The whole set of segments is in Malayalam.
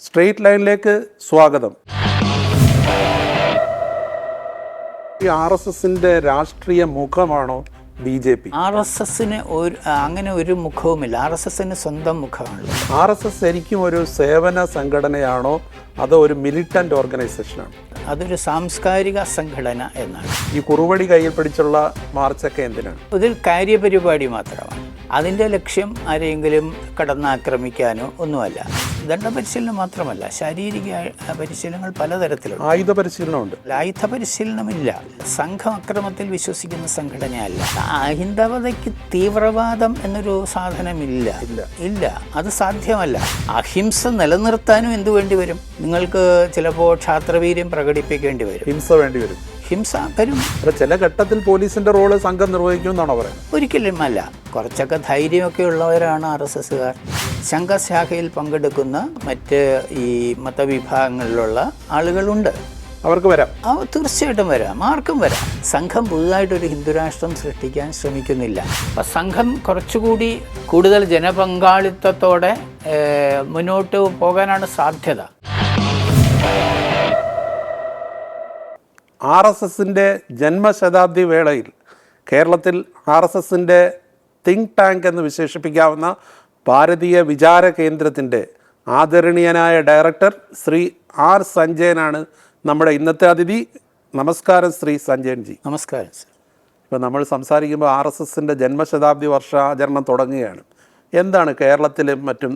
സ്ട്രെയിറ്റ് ലൈനിലേക്ക് സ്വാഗതം. ഈ RSSന്റെ രാഷ്ട്രീയ മുഖമാണോ BJP? RSSന് അങ്ങനെ ഒരു മുഖവുമില്ല. RSSന് സ്വന്തം മുഖമാണല്ലോ. RSS ശരിക്കും ഒരു സേവന സംഘടനയാണോ അതോ ഒരു മിലിറ്റന്റ് ഓർഗനൈസേഷനാണോ? അതൊരു സാംസ്കാരിക സംഘടന എന്നാണ്. ഈ കുറുവടി കയ്യിൽ പിടിച്ചുള്ള മാർച്ചൊക്കെ എന്തിനാണ്? ഇതൊരു കാര്യപരിപാടി മാത്രമാണ്. അതിൻ്റെ ലക്ഷ്യം ആരെങ്കിലും കടന്നാക്രമിക്കാനോ ഒന്നുമല്ല. ദണ്ഡപരിശീലനം മാത്രമല്ല, ശാരീരിക പരിശീലനങ്ങൾ പലതരത്തിലുണ്ട്. ആയുധ പരിശീലനമുണ്ട്. ആയുധ പരിശീലനമില്ല. സംഘാക്രമത്തിൽ വിശ്വസിക്കുന്ന സംഘടനയല്ല. അഹിന്ദവതയ്ക്ക് തീവ്രവാദം എന്നൊരു സാധനമില്ല. ഇല്ല, അത് സാധ്യമല്ല. അഹിംസ നിലനിർത്താനും എന്തു വേണ്ടി വരും? നിങ്ങൾക്ക് ചിലപ്പോൾ ക്ഷാത്രവീര്യം പ്രകടിപ്പിക്കേണ്ടി വരും. ഹിംസ വേണ്ടി വരും. ഹിംസ വരും. ചില ഘട്ടത്തിൽ പോലീസിന്റെ റോള് സംഘം നിർവഹിക്കുമെന്നാണോ പറയുന്നത്? ഒരിക്കലും അല്ല. കുറച്ചൊക്കെ ധൈര്യമൊക്കെ ഉള്ളവരാണ് RSSകാർ. സംഘശാഖയിൽ പങ്കെടുക്കുന്ന മറ്റ് ഈ മതവിഭാഗങ്ങളിലുള്ള ആളുകളുണ്ട്. അവർക്ക് വരാം. തീർച്ചയായിട്ടും വരാം, ആർക്കും വരാം. സംഘം പുതുതായിട്ടൊരു ഹിന്ദുരാഷ്ട്രം സൃഷ്ടിക്കാൻ ശ്രമിക്കുന്നില്ല. അപ്പം സംഘം കുറച്ചുകൂടി കൂടുതൽ ജനപങ്കാളിത്തത്തോടെ മുന്നോട്ട് പോകാനാണ് സാധ്യത. RSSന്റെ ജന്മശതാബ്ദി വേളയിൽ കേരളത്തിൽ RSSന്റെ തിങ്ക് ടാങ്ക് എന്ന് വിശേഷിപ്പിക്കാവുന്ന ഭാരതീയ വിചാര കേന്ദ്രത്തിൻ്റെ ആദരണീയനായ ഡയറക്ടർ ശ്രീ R. സഞ്ജയനാണ് നമ്മുടെ ഇന്നത്തെ അതിഥി. നമസ്കാരം ശ്രീ സഞ്ജയൻ ജി. നമസ്കാരം സർ. ഇപ്പോൾ നമ്മൾ സംസാരിക്കുമ്പോൾ RSSന്റെ ജന്മശതാബ്ദി വർഷാചരണം തുടങ്ങുകയാണ്. എന്താണ് കേരളത്തിലും മറ്റും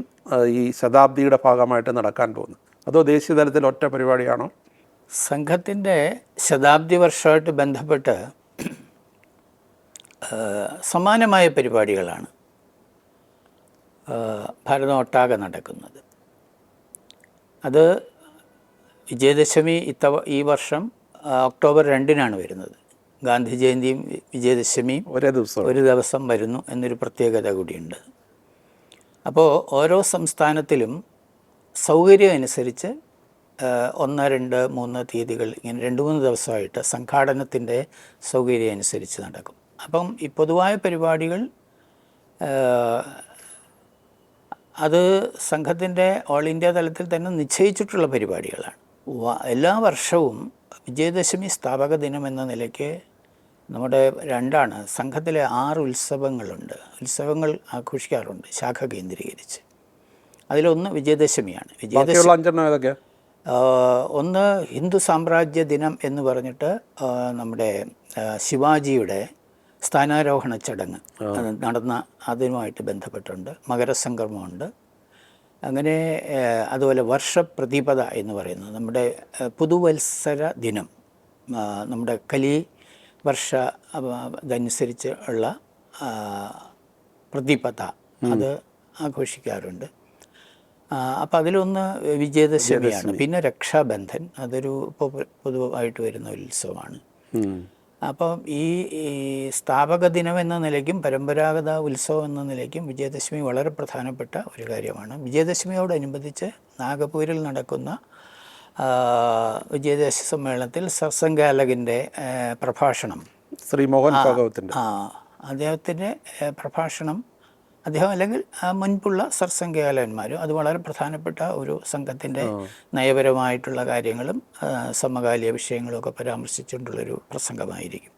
ഈ ശതാബ്ദിയുടെ ഭാഗമായിട്ട് നടക്കാൻ പോകുന്നത്? അതോ ദേശീയ തലത്തിൽ ഒറ്റ പരിപാടിയാണോ? സംഘത്തിൻ്റെ ശതാബ്ദി വർഷമായിട്ട് ബന്ധപ്പെട്ട് സമാനമായ പരിപാടികളാണ് ഭാരതമൊട്ടാകെ നടക്കുന്നത്. അത് വിജയദശമി ഈ വർഷം ഒക്ടോബർ 2-നാണ് വരുന്നത്. ഗാന്ധി ജയന്തിയും വിജയദശമിയും ഒരു ദിവസം വരുന്നു എന്നൊരു പ്രത്യേകത കൂടിയുണ്ട്. അപ്പോൾ ഓരോ സംസ്ഥാനത്തിലും സൗകര്യം അനുസരിച്ച് 1, 2, 3 തീയതികൾ ഇങ്ങനെ 2-3 ദിവസമായിട്ട് സംഘാടനത്തിൻ്റെ സൗകര്യം അനുസരിച്ച് നടക്കും. അപ്പം ഈ പൊതുവായ പരിപാടികൾ അത് സംഘത്തിൻ്റെ ഓൾ ഇന്ത്യ തലത്തിൽ തന്നെ നിശ്ചയിച്ചിട്ടുള്ള പരിപാടികളാണ്. എല്ലാ വർഷവും വിജയദശമി സ്ഥാപക ദിനം എന്ന നിലയ്ക്ക് നമ്മുടെ 2 സംഘത്തിലെ 6 ഉത്സവങ്ങളുണ്ട്. ഉത്സവങ്ങൾ ആഘോഷിക്കാറുണ്ട് ശാഖ കേന്ദ്രീകരിച്ച്. അതിലൊന്ന് വിജയദശമിയാണ്. ഒന്ന് ഹിന്ദു സാമ്രാജ്യ ദിനം എന്ന് പറഞ്ഞിട്ട് നമ്മുടെ ശിവാജിയുടെ സ്ഥാനാരോഹണ ചടങ്ങ് നടന്ന അതുമായിട്ട് ബന്ധപ്പെട്ടുണ്ട്. മകരസംക്രമമുണ്ട്. അങ്ങനെ അതുപോലെ വർഷപ്രതിപദ എന്ന് പറയുന്നത് നമ്മുടെ പുതുവത്സര ദിനം, നമ്മുടെ കലി വർഷ ഇതനുസരിച്ച് ഉള്ള പ്രതിപദ അത് ആഘോഷിക്കാറുണ്ട്. അപ്പോൾ അതിലൊന്ന് വിജയദശമിയാണ്. പിന്നെ രക്ഷാബന്ധൻ, അതൊരു പൊതുവായിട്ട് വരുന്ന ഉത്സവമാണ്. അപ്പം ഈ സ്ഥാപക ദിനം എന്ന നിലയ്ക്കും പരമ്പരാഗത ഉത്സവം എന്ന നിലയ്ക്കും വിജയദശമി വളരെ പ്രധാനപ്പെട്ട ഒരു കാര്യമാണ്. വിജയദശമിയോടനുബന്ധിച്ച് നാഗപൂരിൽ നടക്കുന്ന വിജയദശമി സമ്മേളനത്തിൽ സർസംഘാലകൻ്റെ പ്രഭാഷണം, ശ്രീ മോഹൻ ഭാഗവത്തിൻ്റെ അദ്ദേഹത്തിൻ്റെ പ്രഭാഷണം, അദ്ദേഹം അല്ലെങ്കിൽ മുൻപുള്ള സർസംഘാലകന്മാരും, അത് വളരെ പ്രധാനപ്പെട്ട ഒരു സംഘത്തിൻ്റെ നയപരമായിട്ടുള്ള കാര്യങ്ങളും സമകാലിക വിഷയങ്ങളും ഒക്കെ പരാമർശിച്ചുകൊണ്ടുള്ളൊരു പ്രസംഗമായിരിക്കും.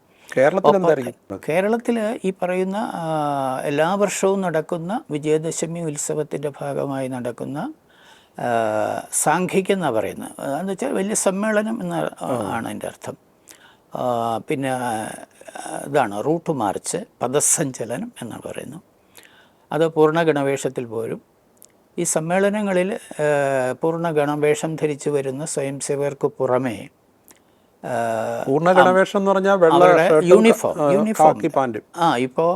കേരളത്തിൽ ഈ പറയുന്ന എല്ലാ വർഷവും നടക്കുന്ന വിജയദശമി ഉത്സവത്തിൻ്റെ ഭാഗമായി നടക്കുന്ന സാംഘികം എന്നാണ് പറയുന്നത്. എന്ന് വെച്ചാൽ വലിയ സമ്മേളനം എന്ന് ആണ് എൻ്റെ അർത്ഥം. പിന്നെ ഇതാണ് റൂട്ട് മാർച്ച്, പദസഞ്ചലനം എന്ന് പറയുന്നു. അത് പൂർണ്ണ ഗണവേഷത്തിൽ പോരും. ഈ സമ്മേളനങ്ങളിൽ പൂർണ്ണ ഗണവേഷം ധരിച്ചു വരുന്ന സ്വയം സേവകർക്ക് പുറമേ പൂർണ്ണഗണവേഷം എന്ന് പറഞ്ഞാൽ യൂണിഫോം ഇപ്പോൾ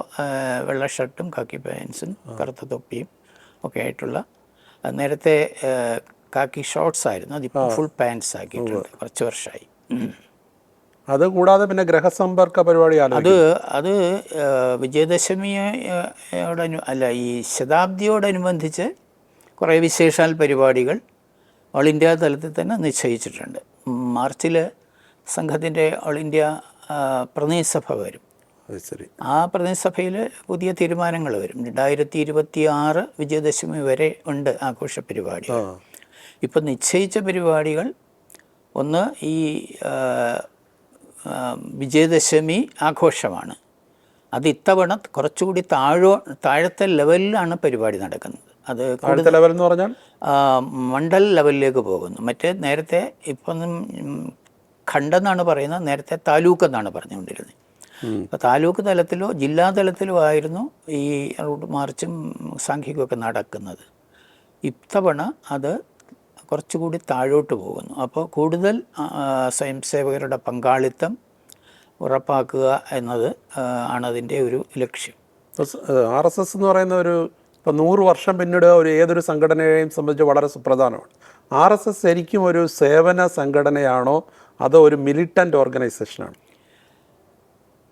വെള്ള ഷർട്ടും കാക്കി പാൻസും കറുത്ത തൊപ്പിയും ഒക്കെ ആയിട്ടുള്ള, നേരത്തെ കാക്കി ഷോർട്ട്സ് ആയിരുന്നു, അതിപ്പോൾ ഫുൾ പാൻസ് ആക്കിയിട്ടുണ്ട് കുറച്ച് വർഷമായി. അത് കൂടാതെ പിന്നെ ഗ്രഹസമ്പർക്ക പരിപാടി അത് വിജയദശമിയോട് ഈ ശതാബ്ദിയോടനുബന്ധിച്ച് കുറേ വിശേഷാൽ പരിപാടികൾ ഓൾ ഇന്ത്യ തലത്തിൽ തന്നെ നിശ്ചയിച്ചിട്ടുണ്ട്. മാർച്ചിൽ സംഘത്തിൻ്റെ ഓൾ ഇന്ത്യ പ്രതിനിധിസഭ വരും. ആ പ്രതിനിധിസഭയിൽ പുതിയ തീരുമാനങ്ങൾ വരും. 2026 വിജയദശമി വരെ ഉണ്ട് ആഘോഷ പരിപാടി. ഇപ്പം നിശ്ചയിച്ച പരിപാടികൾ ഒന്ന് ഈ വിജയദശമി ആഘോഷമാണ്. അത് ഇത്തവണ കുറച്ചുകൂടി താഴത്തെ ലെവലിലാണ് പരിപാടി നടക്കുന്നത്. അത് ലെവൽ എന്ന് പറഞ്ഞാൽ മണ്ഡൽ ലെവലിലേക്ക് പോകുന്നു. മറ്റേ നേരത്തെ ഇപ്പം ഖണ്ഡെന്നാണ് പറയുന്നത്, നേരത്തെ താലൂക്ക് എന്നാണ് പറഞ്ഞുകൊണ്ടിരുന്നത്. അപ്പോൾ താലൂക്ക് തലത്തിലോ ജില്ലാ തലത്തിലോ ആയിരുന്നു ഈ റൂട്ട് മാർച്ചും സാംഘികമൊക്കെ നടക്കുന്നത്. ഇത്തവണ അത് കുറച്ചുകൂടി താഴോട്ട് പോകുന്നു. അപ്പോൾ കൂടുതൽ സ്വയം സേവകരുടെ പങ്കാളിത്തം ഉറപ്പാക്കുക എന്നത് ആണ് അതിൻ്റെ ഒരു ലക്ഷ്യം. RSS എന്ന് പറയുന്ന ഒരു ഇപ്പോൾ 100 വർഷം പിന്നിടുക ഏതൊരു സംഘടനയെയും സംബന്ധിച്ച് വളരെ സുപ്രധാനമാണ്. RSS ശരിക്കും ഒരു സേവന സംഘടനയാണോ അതോ ഒരു മിലിറ്റൻ്റ് ഓർഗനൈസേഷനാണ്?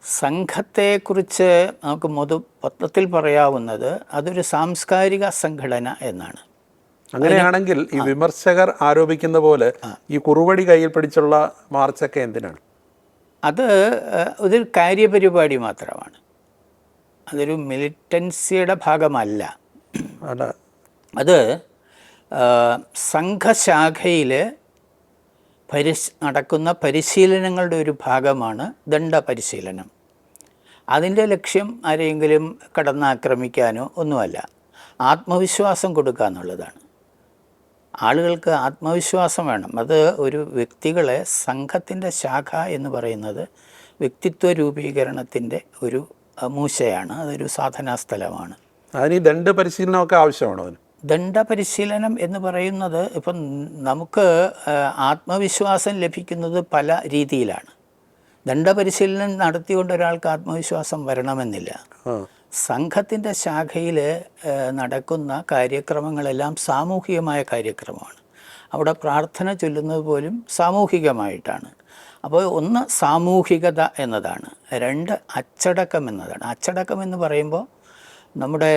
സംഘത്തെക്കുറിച്ച് നമുക്ക് മൊത്തത്തിൽ പറയാവുന്നത് അതൊരു സാംസ്കാരിക സംഘടന എന്നാണ്. അങ്ങനെയാണെങ്കിൽ ഈ വിമർശകർ ആരോപിക്കുന്ന പോലെ ഈ കുറുവടി കയ്യിൽ പിടിച്ചുള്ള മാർച്ചൊക്കെ എന്തിനാണ്? അത് ഒരു കാര്യപരിപാടി മാത്രമാണ്. അതൊരു മിലിറ്റൻസിയുടെ ഭാഗമല്ല. അത് സംഘശാഖയിൽ നടക്കുന്ന പരിശീലനങ്ങളുടെ ഒരു ഭാഗമാണ് ദണ്ഡ പരിശീലനം. അതിൻ്റെ ലക്ഷ്യം ആരെയെങ്കിലും കടന്നാക്രമിക്കാനോ ഒന്നുമല്ല, ആത്മവിശ്വാസം കൊടുക്കുക എന്നുള്ളതാണ്. ആളുകൾക്ക് ആത്മവിശ്വാസം വേണം. അത് ഒരു വ്യക്തികളെ സംഘത്തിൻ്റെ ശാഖ എന്ന് പറയുന്നത് വ്യക്തിത്വ രൂപീകരണത്തിൻ്റെ ഒരു മൂശയാണ്, അതൊരു സാധനാ സ്ഥലമാണ്. അതിന് ഈ ദണ്ഡ പരിശീലനമൊക്കെ ആവശ്യമാണോ? അതിന് ദണ്ഡ പരിശീലനം എന്ന് പറയുന്നത് ഇപ്പം നമുക്ക് ആത്മവിശ്വാസം ലഭിക്കുന്നത് പല രീതിയിലാണ്. ദണ്ഡ പരിശീലനം നടത്തിക്കൊണ്ട് ഒരാൾക്ക് ആത്മവിശ്വാസം വരണമെന്നില്ല. സംഘത്തിൻ്റെ ശാഖയിൽ നടക്കുന്ന കാര്യക്രമങ്ങളെല്ലാം സാമൂഹികമായ കാര്യക്രമമാണ്. അവിടെ പ്രാർത്ഥന ചൊല്ലുന്നത് പോലും സാമൂഹികമായിട്ടാണ്. അപ്പോൾ ഒന്ന് സാമൂഹികത എന്നതാണ്, രണ്ട് അച്ചടക്കം എന്നതാണ്. അച്ചടക്കം എന്ന് പറയുമ്പോൾ നമ്മുടെ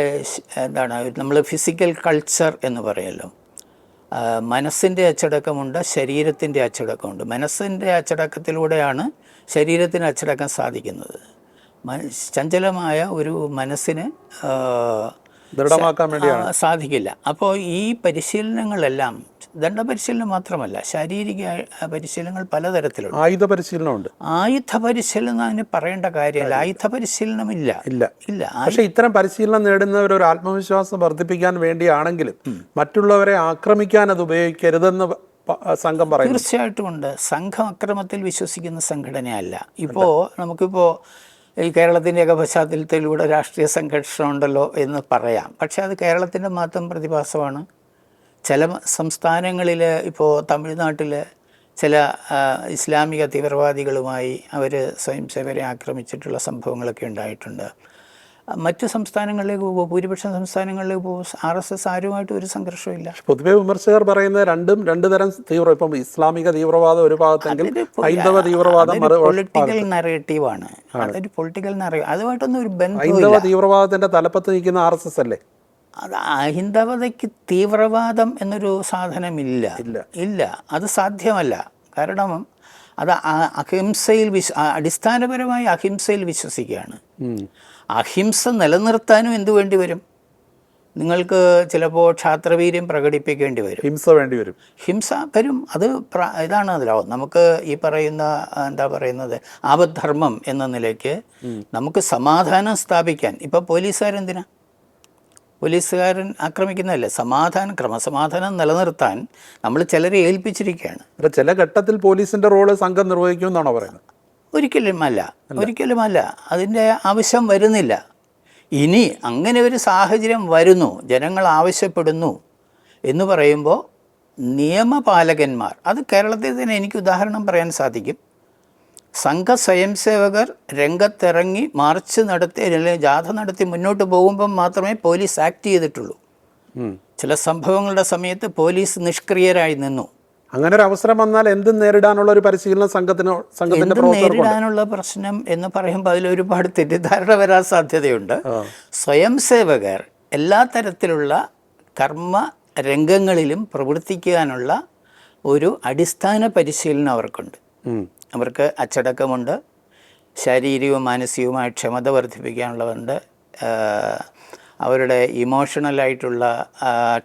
നമ്മൾ ഫിസിക്കൽ കൾച്ചർ എന്ന് പറയുമല്ലോ. മനസ്സിൻ്റെ അച്ചടക്കമുണ്ട്, ശരീരത്തിൻ്റെ അച്ചടക്കമുണ്ട്. മനസ്സിൻ്റെ അച്ചടക്കത്തിലൂടെയാണ് ശരീരത്തിന് അച്ചടക്കം സാധിക്കുന്നത്. ചഞ്ചലമായ ഒരു മനസ്സിന് ദൃഢമാക്കാൻ വേണ്ടിയാണ് സാധിക്കില്ല. അപ്പോൾ ഈ പരിശീലനങ്ങളെല്ലാം ദണ്ഡ പരിശീലനം മാത്രമല്ല, ശാരീരിക പരിശീലനങ്ങൾ പലതരത്തിലുണ്ട്. ആയുധ പരിശീലനമുണ്ട്. ആയുധ പരിശീലനം അതിന് പറയേണ്ട കാര്യമല്ല. ആയുധ പരിശീലനം ഇല്ല. പക്ഷേ ഇത്തരം പരിശീലനം നേടുന്നവർ ഒരു ആത്മവിശ്വാസം വർദ്ധിപ്പിക്കാൻ വേണ്ടിയാണെങ്കിലും മറ്റുള്ളവരെ ആക്രമിക്കാൻ അത് ഉപയോഗിക്കരുതെന്ന് സംഘം പറയുന്നു. തീർച്ചയായിട്ടും ഉണ്ട്. സംഘം അക്രമത്തിൽ വിശ്വസിക്കുന്ന സംഘടനയല്ല. ഇപ്പോൾ നമുക്കിപ്പോൾ ഈ കേരളത്തിൻ്റെയൊക്കെ പശ്ചാത്തലത്തിലൂടെ രാഷ്ട്രീയ സംഘർഷം ഉണ്ടല്ലോ എന്ന് പറയാം. പക്ഷേ അത് കേരളത്തിൻ്റെ മാത്രം പ്രതിഭാസമാണ്. ചില സംസ്ഥാനങ്ങളിൽ ഇപ്പോൾ തമിഴ്നാട്ടിൽ ചില ഇസ്ലാമിക തീവ്രവാദികളുമായി അവർ സ്വയം സേവകരെ ആക്രമിച്ചിട്ടുള്ള സംഭവങ്ങളൊക്കെ ഉണ്ടായിട്ടുണ്ട്. മറ്റ് സംസ്ഥാനങ്ങളിലേക്ക് പോകുമ്പോൾ, ഭൂരിപക്ഷം സംസ്ഥാനങ്ങളിലേക്ക് പോകുമ്പോൾ RSS ആരുമായിട്ട് ഒരു സംഘർഷമില്ല. പൊതുവെ വിമർശകർ പറയുന്നത് രണ്ട് തരം ഇപ്പം ഇസ്ലാമിക തീവ്രവാദം ഒരു ഭാഗത്തെങ്കിൽ ഹൈന്ദവ തീവ്രവാദം പൊളിറ്റിക്കൽ നറേറ്റീവാണ്. അതൊരു പൊളിറ്റിക്കൽ നറേറ്റീവ്, അതുമായിട്ടൊന്നും ഒരു ബന്ധമില്ല. ഹൈന്ദവ തീവ്രവാദത്തിന്റെ തലപ്പത്ത് നിൽക്കുന്ന RSS അല്ലേ? അത് അഹിന്ദവതയ്ക്ക് തീവ്രവാദം എന്നൊരു സാധനമില്ല. ഇല്ല, അത് സാധ്യമല്ല. കാരണം അത് അഹിംസയിൽ അടിസ്ഥാനപരമായി അഹിംസയിൽ വിശ്വസിക്കുകയാണ്. അഹിംസ നിലനിർത്താനും എന്തു വേണ്ടി വരും? നിങ്ങൾക്ക് ചിലപ്പോൾ ക്ഷാത്രവീര്യം പ്രകടിപ്പിക്കേണ്ടി വരും, ഹിംസ വരും. അത് ഇതാണ് അതിലോ നമുക്ക് ഈ പറയുന്ന ആപദ്ധർമ്മം എന്ന നിലയ്ക്ക് നമുക്ക് സമാധാനം സ്ഥാപിക്കാൻ. ഇപ്പോൾ പോലീസുകാരൻ ആക്രമിക്കുന്നതല്ലേ, ക്രമസമാധാനം നിലനിർത്താൻ നമ്മൾ ചിലരെ ഏൽപ്പിച്ചിരിക്കുകയാണ്. ചില ഘട്ടത്തിൽ പോലീസിന്റെ റോള് സംഘം നിർവഹിക്കുമെന്നാണോ പറയുന്നത്? ഒരിക്കലുമല്ല. അതിൻ്റെ ആവശ്യം വരുന്നില്ല. ഇനി അങ്ങനെ ഒരു സാഹചര്യം വരുന്നു, ജനങ്ങൾ ആവശ്യപ്പെടുന്നു എന്ന് പറയുമ്പോൾ നിയമപാലകന്മാർ, അത് കേരളത്തിൽ തന്നെ എനിക്ക് ഉദാഹരണം പറയാൻ സാധിക്കും. സംഘ സ്വയംസേവകർ രംഗത്തിറങ്ങി മാർച്ച് നടത്തി അല്ലെങ്കിൽ ജാഥ നടത്തി മുന്നോട്ട് പോകുമ്പം മാത്രമേ പോലീസ് ആക്ട് ചെയ്തിട്ടുള്ളൂ. ചില സംഭവങ്ങളുടെ സമയത്ത് പോലീസ് നിഷ്ക്രിയരായി നിന്നു. അങ്ങനെ ഒരു അവസരം വന്നാൽ എന്തും നേരിടാനുള്ള ഒരു പരിശീലനം സംഘത്തിന്റെ നേരിടാനുള്ള പ്രശ്നം എന്ന് പറയുമ്പോൾ അതിലൊരുപാട് തെറ്റിദ്ധാരണ വരാൻ സാധ്യതയുണ്ട്. സ്വയം സേവകർ എല്ലാ തരത്തിലുള്ള കർമ്മ രംഗങ്ങളിലും പ്രവർത്തിക്കാനുള്ള ഒരു അടിസ്ഥാന പരിശീലനം അവർക്കുണ്ട്. അവർക്ക് അച്ചടക്കമുണ്ട്, ശാരീരികവും മാനസികവുമായ ക്ഷമത വർദ്ധിപ്പിക്കാനുള്ളതുണ്ട്, അവരുടെ ഇമോഷണലായിട്ടുള്ള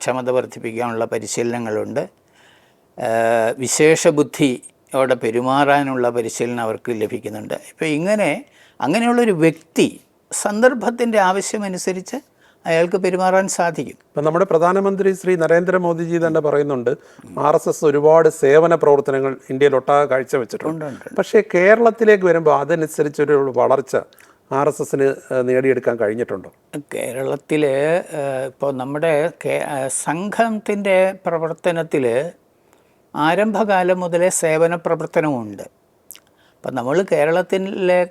ക്ഷമത വർദ്ധിപ്പിക്കാനുള്ള പരിശീലനങ്ങളുണ്ട്, വിശേഷ ബുദ്ധിയോടെ പെരുമാറാനുള്ള പരിശീലനം അവർക്ക് ലഭിക്കുന്നുണ്ട്. ഇപ്പോൾ അങ്ങനെയുള്ളൊരു വ്യക്തി സന്ദർഭത്തിൻ്റെ ആവശ്യമനുസരിച്ച് അയാൾക്ക് പെരുമാറാൻ സാധിക്കും. ഇപ്പം നമ്മുടെ പ്രധാനമന്ത്രി ശ്രീ നരേന്ദ്രമോദിജി തന്നെ പറയുന്നുണ്ട് RSS ഒരുപാട് സേവന പ്രവർത്തനങ്ങൾ ഇന്ത്യയിലൊട്ടാകെ കാഴ്ചവെച്ചിട്ടുണ്ട്. പക്ഷേ കേരളത്തിലേക്ക് വരുമ്പോൾ അതനുസരിച്ചൊരു വളർച്ച RSSന് നേടിയെടുക്കാൻ കഴിഞ്ഞിട്ടുണ്ടോ? കേരളത്തിൽ ഇപ്പോൾ നമ്മുടെ സംഘത്തിൻ്റെ പ്രവർത്തനത്തിൽ ആരംഭകാലം മുതലേ സേവന പ്രവർത്തനമുണ്ട്. അപ്പം നമ്മൾ കേരളത്തിലെ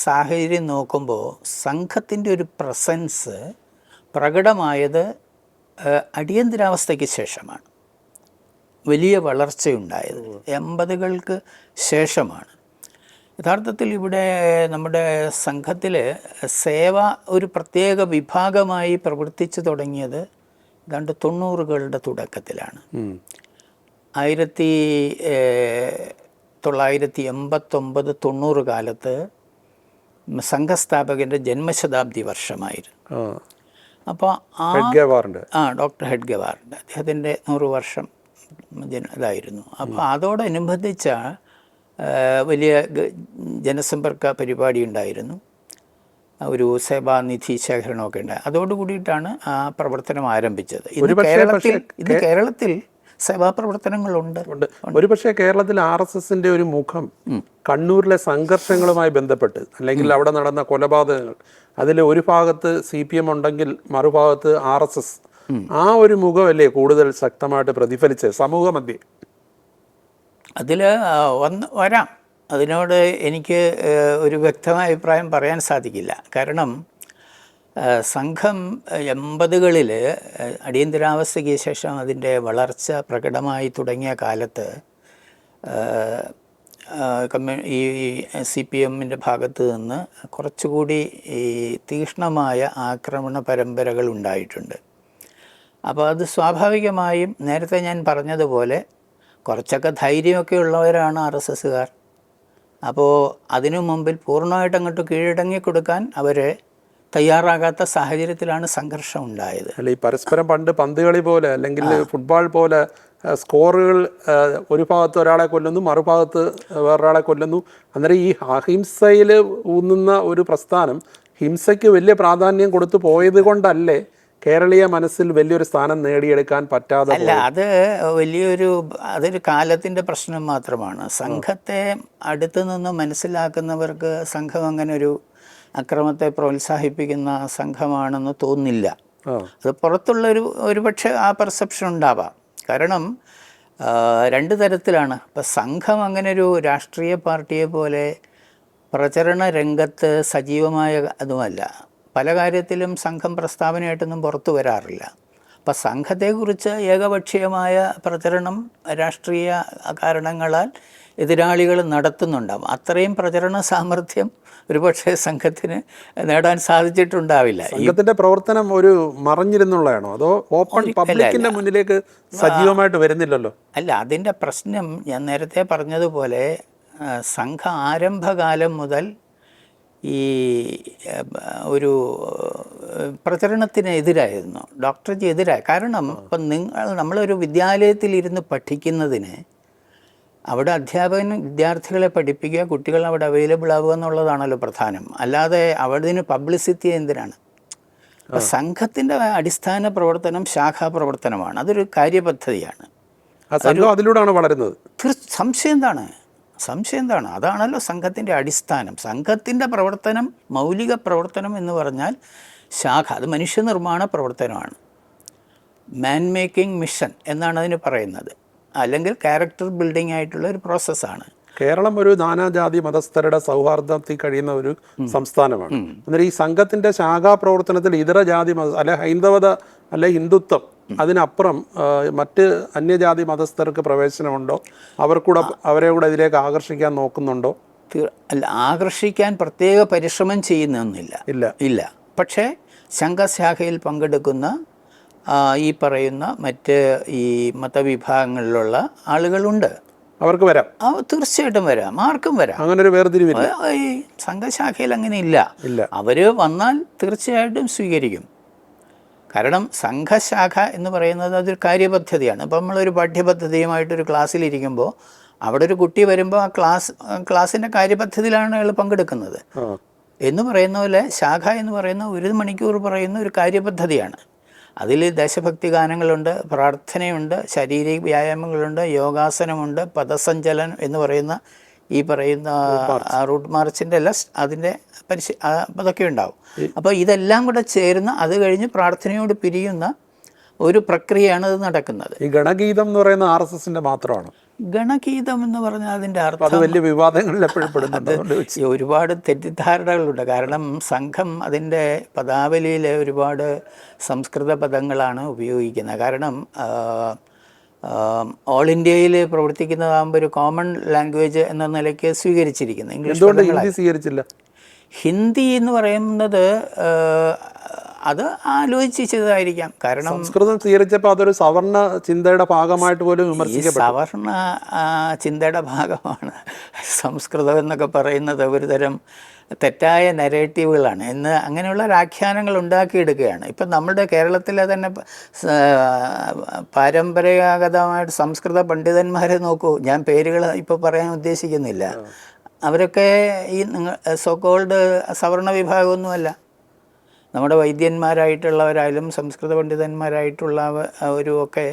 സാഹചര്യം നോക്കുമ്പോൾ സംഘത്തിൻ്റെ ഒരു പ്രസൻസ് പ്രകടമായത് അടിയന്തരാവസ്ഥയ്ക്ക് ശേഷമാണ്. വലിയ വളർച്ചയുണ്ടായത് 80കൾക്ക് ശേഷമാണ്. യഥാർത്ഥത്തിൽ ഇവിടെ നമ്മുടെ സംഘത്തിൽ സേവ ഒരു പ്രത്യേക വിഭാഗമായി പ്രവർത്തിച്ചു തുടങ്ങിയത് 90കളുടെ തുടക്കത്തിലാണ്. 1989-90 കാലത്ത് സംഘസ്ഥാപകൻ്റെ ജന്മശതാബ്ദി വർഷമായിരുന്നു. അപ്പോൾ ഡോക്ടർ ഹെഡ്ഗവാറിൻ്റെ അദ്ദേഹത്തിൻ്റെ 100 വർഷം ഇതായിരുന്നു. അപ്പോൾ അതോടനുബന്ധിച്ച വലിയ ജനസമ്പർക്ക പരിപാടി ഉണ്ടായിരുന്നു, ഒരു സേവാനിധി ശേഖരണമൊക്കെ ഉണ്ടായി. അതോടുകൂടിയിട്ടാണ് ആ പ്രവർത്തനം ആരംഭിച്ചത്. ഇന്ന് കേരളത്തിൽ സേവാപ്രവർത്തനങ്ങളുണ്ട്. ഒരുപക്ഷെ കേരളത്തിൽ RSSന്റെ ഒരു മുഖം കണ്ണൂരിലെ സംഘർഷങ്ങളുമായി ബന്ധപ്പെട്ട്, അല്ലെങ്കിൽ അവിടെ നടന്ന കൊലപാതകങ്ങൾ, അതിൽ ഒരു ഭാഗത്ത് CPM ഉണ്ടെങ്കിൽ മറുഭാഗത്ത് RSS, ആ ഒരു മുഖമല്ലേ കൂടുതൽ ശക്തമായിട്ട് പ്രതിഫലിച്ചത് സമൂഹ മധ്യേ? അതിൽ വരാം. അതിനോട് എനിക്ക് ഒരു വ്യക്തമായ അഭിപ്രായം പറയാൻ സാധിക്കില്ല. കാരണം സംഘം 80കളിൽ അടിയന്തരാവസ്ഥയ്ക്ക് ശേഷം അതിൻ്റെ വളർച്ച പ്രകടമായി തുടങ്ങിയ കാലത്ത് ഈ CPMൻ്റെ ഭാഗത്ത് നിന്ന് കുറച്ചുകൂടി ഈ തീക്ഷ്ണമായ ആക്രമണ പരമ്പരകൾ ഉണ്ടായിട്ടുണ്ട്. അപ്പോൾ അത് സ്വാഭാവികമായും നേരത്തെ ഞാൻ പറഞ്ഞതുപോലെ കുറച്ചൊക്കെ ധൈര്യമൊക്കെ ഉള്ളവരാണ് RSSകാർ. അപ്പോൾ അതിനു മുമ്പിൽ പൂർണ്ണമായിട്ട് അങ്ങോട്ട് കീഴടങ്ങി കൊടുക്കാൻ അവർ തയ്യാറാകാത്ത സാഹചര്യത്തിലാണ് സംഘർഷം ഉണ്ടായത്. അല്ല, ഈ പരസ്പരം പണ്ട് പന്ത് കളി പോലെ അല്ലെങ്കിൽ ഫുട്ബോൾ പോലെ സ്കോറുകൾ ഒരു ഭാഗത്ത് ഒരാളെ കൊല്ലുന്നു, മറുഭാഗത്ത് വേറൊരാളെ കൊല്ലുന്നു. അന്നേരം ഈ അഹിംസയിൽ ഊന്നുന്ന ഒരു പ്രസ്ഥാനം ഹിംസയ്ക്ക് വലിയ പ്രാധാന്യം കൊടുത്തു പോയത് കൊണ്ടല്ലേ കേരളീയ മനസ്സിൽ വലിയൊരു സ്ഥാനം നേടിയെടുക്കാൻ പറ്റാതെ? അല്ല, അതൊരു കാലത്തിൻ്റെ പ്രശ്നം മാത്രമാണ്. സംഘത്തെ അടുത്ത് നിന്ന് മനസ്സിലാക്കുന്നവർക്ക് സംഘം അങ്ങനെ ഒരു അക്രമത്തെ പ്രോത്സാഹിപ്പിക്കുന്ന സംഘമാണെന്ന് തോന്നില്ല. അത് പുറത്തുള്ളൊരു പക്ഷേ ആ പെർസെപ്ഷൻ ഉണ്ടാവാം. കാരണം 2 തരത്തിലാണ്. ഇപ്പം സംഘം അങ്ങനെ ഒരു രാഷ്ട്രീയ പാർട്ടിയെ പോലെ പ്രചരണ രംഗത്ത് സജീവമായ അതുമല്ല. പല കാര്യത്തിലും സംഘം പ്രസ്താവനയായിട്ടൊന്നും പുറത്തു വരാറില്ല. അപ്പം സംഘത്തെക്കുറിച്ച് ഏകപക്ഷീയമായ പ്രചരണം രാഷ്ട്രീയ കാരണങ്ങളാൽ എതിരാളികൾ നടത്തുന്നുണ്ടാവും. അത്രയും പ്രചരണ സാമർഥ്യം ഒരുപക്ഷെ സംഘത്തിന് നേടാൻ സാധിച്ചിട്ടുണ്ടാവില്ല. സംഘത്തിന്റെ പ്രവർത്തനം ഒരു മറഞ്ഞിരുന്നുള്ളതാണോ, അതോ ഓപ്പൺ പബ്ലിക്കിന്റെ മുന്നിലേക്ക് സജീവമായിട്ട് വരുന്നില്ലല്ലോ? അല്ല, അതിൻ്റെ പ്രശ്നം ഞാൻ നേരത്തെ പറഞ്ഞതുപോലെ സംഘ ആരംഭകാലം മുതൽ ഈ ഒരു പ്രചരണത്തിനെതിരായിരുന്നു, ഡോക്ടർജി എതിരായി. കാരണം ഇപ്പം നമ്മളൊരു വിദ്യാലയത്തിലിരുന്ന് പഠിക്കുന്നതിന് അവിടെ അധ്യാപകൻ വിദ്യാർത്ഥികളെ പഠിപ്പിക്കുക, കുട്ടികൾ അവിടെ അവൈലബിൾ ആവുക എന്നുള്ളതാണല്ലോ പ്രധാനം. അല്ലാതെ അവിടെ പബ്ലിസിറ്റി എന്തിനാണ്? അപ്പം സംഘത്തിൻ്റെ അടിസ്ഥാന പ്രവർത്തനം ശാഖാപ്രവർത്തനമാണ്. അതൊരു കാര്യപദ്ധതിയാണ്. അതിലൂടെയാണ് വളരുന്നത്. സംശയം എന്താണ്? അതാണല്ലോ സംഘത്തിൻ്റെ അടിസ്ഥാനം. സംഘത്തിൻ്റെ പ്രവർത്തനം, മൗലിക പ്രവർത്തനം എന്ന് പറഞ്ഞാൽ ശാഖ, അത് മനുഷ്യനിർമ്മാണ പ്രവർത്തനമാണ്. മാൻ മേക്കിംഗ് മിഷൻ എന്നാണ് അതിന് പറയുന്നത്. അല്ലെങ്കിൽ ക്യാരക്ടർ ബിൽഡിംഗ് ആയിട്ടുള്ള ഒരു പ്രോസസ്സാണ്. കേരളം ഒരു നാനാജാതി മതസ്ഥരുടെ സൗഹാർദ്ദത്തിൽ കഴിയുന്ന ഒരു സംസ്ഥാനമാണ്. അന്നേരം ഈ സംഘത്തിന്റെ ശാഖാ പ്രവർത്തനത്തിൽ ഇതര ജാതി അല്ലെ ഹൈന്ദവത അല്ലെ ഹിന്ദുത്വം അതിനപ്പുറം മറ്റ് അന്യജാതി മതസ്ഥർക്ക് പ്രവേശനമുണ്ടോ? അവരെ കൂടെ ഇതിലേക്ക് ആകർഷിക്കാൻ നോക്കുന്നുണ്ടോ? അല്ല, ആകർഷിക്കാൻ പ്രത്യേക പരിശ്രമം ചെയ്യുന്നൊന്നുമില്ല. പക്ഷേ സംഘശാഖയിൽ പങ്കെടുക്കുന്ന ഈ പറയുന്ന മറ്റ് ഈ മതവിഭാഗങ്ങളിലുള്ള ആളുകളുണ്ട്. അവർക്ക് വരാം, തീർച്ചയായിട്ടും വരാം, ആർക്കും വരാം. അങ്ങനെ ഒരു വേർതിരിവില്ല ഈ സംഘശാഖയിൽ. അങ്ങനെ ഇല്ല. അവർ വന്നാൽ തീർച്ചയായിട്ടും സ്വീകരിക്കും. കാരണം സംഘശാഖ എന്ന് പറയുന്നത് അതൊരു കാര്യപദ്ധതിയാണ്. ഇപ്പം നമ്മളൊരു പാഠ്യപദ്ധതിയുമായിട്ടൊരു ക്ലാസ്സിലിരിക്കുമ്പോൾ അവിടെ ഒരു കുട്ടി വരുമ്പോൾ ആ ക്ലാസ്സിൻ്റെ കാര്യപദ്ധതിയിലാണ് അയാൾ പങ്കെടുക്കുന്നത്. എന്ന് പറയുന്ന പോലെ ശാഖ എന്ന് പറയുന്ന 1 മണിക്കൂർ പറയുന്ന ഒരു കാര്യപദ്ധതിയാണ്. അതിൽ ദേശഭക്തി ഗാനങ്ങളുണ്ട്, പ്രാർത്ഥനയുണ്ട്, ശാരീരിക വ്യായാമങ്ങളുണ്ട്, യോഗാസനമുണ്ട്, പദസഞ്ചലനം എന്ന് പറയുന്ന ഈ പറയുന്ന റൂട്ട് മാർച്ചിൻ്റെ എല്ലാം അതിൻ്റെ അതൊക്കെ ഉണ്ടാവും. അപ്പോൾ ഇതെല്ലാം കൂടെ ചേർന്ന് അത് കഴിഞ്ഞ് പ്രാർത്ഥനയോട് പിരിയുന്ന ഒരു പ്രക്രിയയാണ് ഇത് നടക്കുന്നത്. ഈ ഗണഗീതം എന്ന് പറയുന്ന RSSന്റെ മാത്രമാണ്. ഗണഗീതം എന്ന് പറഞ്ഞാൽ അതിൻ്റെ അർത്ഥം അത് വലിയ വിവാദങ്ങളിൽ എപ്പോഴും പെടുന്നുണ്ട്. ഒരുപാട് തെറ്റിദ്ധാരണകളുണ്ട്. കാരണം സംഘം അതിൻ്റെ പദാവലിയിൽ ഒരുപാട് സംസ്കൃത പദങ്ങളാണ് ഉപയോഗിക്കുന്നത്. കാരണം ഓൾ ഇന്ത്യയിൽ പ്രവർത്തിക്കുന്നതാകുമ്പോൾ ഒരു കോമൺ ലാംഗ്വേജ് എന്ന നിലയ്ക്ക് സ്വീകരിച്ചിരിക്കുന്നത്. ഹിന്ദി സ്വീകരിച്ചില്ല. ഹിന്ദി എന്ന് പറയുന്നത് അത് ആലോചിച്ച് ചെയ്തതായിരിക്കാം. കാരണം സംസ്കൃതം സ്വീകരിച്ചപ്പോൾ അതൊരു സവർണ ചിന്തയുടെ ഭാഗമായിട്ട് പോലും വിമർശിക്കപ്പെട്ടു. സവർണ ചിന്തയുടെ ഭാഗമാണ് സംസ്കൃതം എന്നൊക്കെ പറയുന്നത്. ഒരു തരം തെറ്റായ നെറേറ്റീവുകളാണ് എന്ന് അങ്ങനെയുള്ള ആഖ്യാനങ്ങൾ ഉണ്ടാക്കിയെടുക്കുകയാണ്. ഇപ്പം നമ്മുടെ കേരളത്തിലെ തന്നെ പരമ്പരാഗതമായിട്ട് സംസ്കൃത പണ്ഡിതന്മാരെ നോക്കൂ. ഞാൻ പേരുകൾ ഇപ്പോൾ പറയാൻ ഉദ്ദേശിക്കുന്നില്ല. അവരൊക്കെ ഈ സോക്കോൾഡ് സവർണ വിഭാഗമൊന്നുമല്ല. നമ്മുടെ വൈദ്യന്മാരായിട്ടുള്ളവരായാലും സംസ്കൃത പണ്ഡിതന്മാരായിട്ടുള്ളവരും ഒക്കെ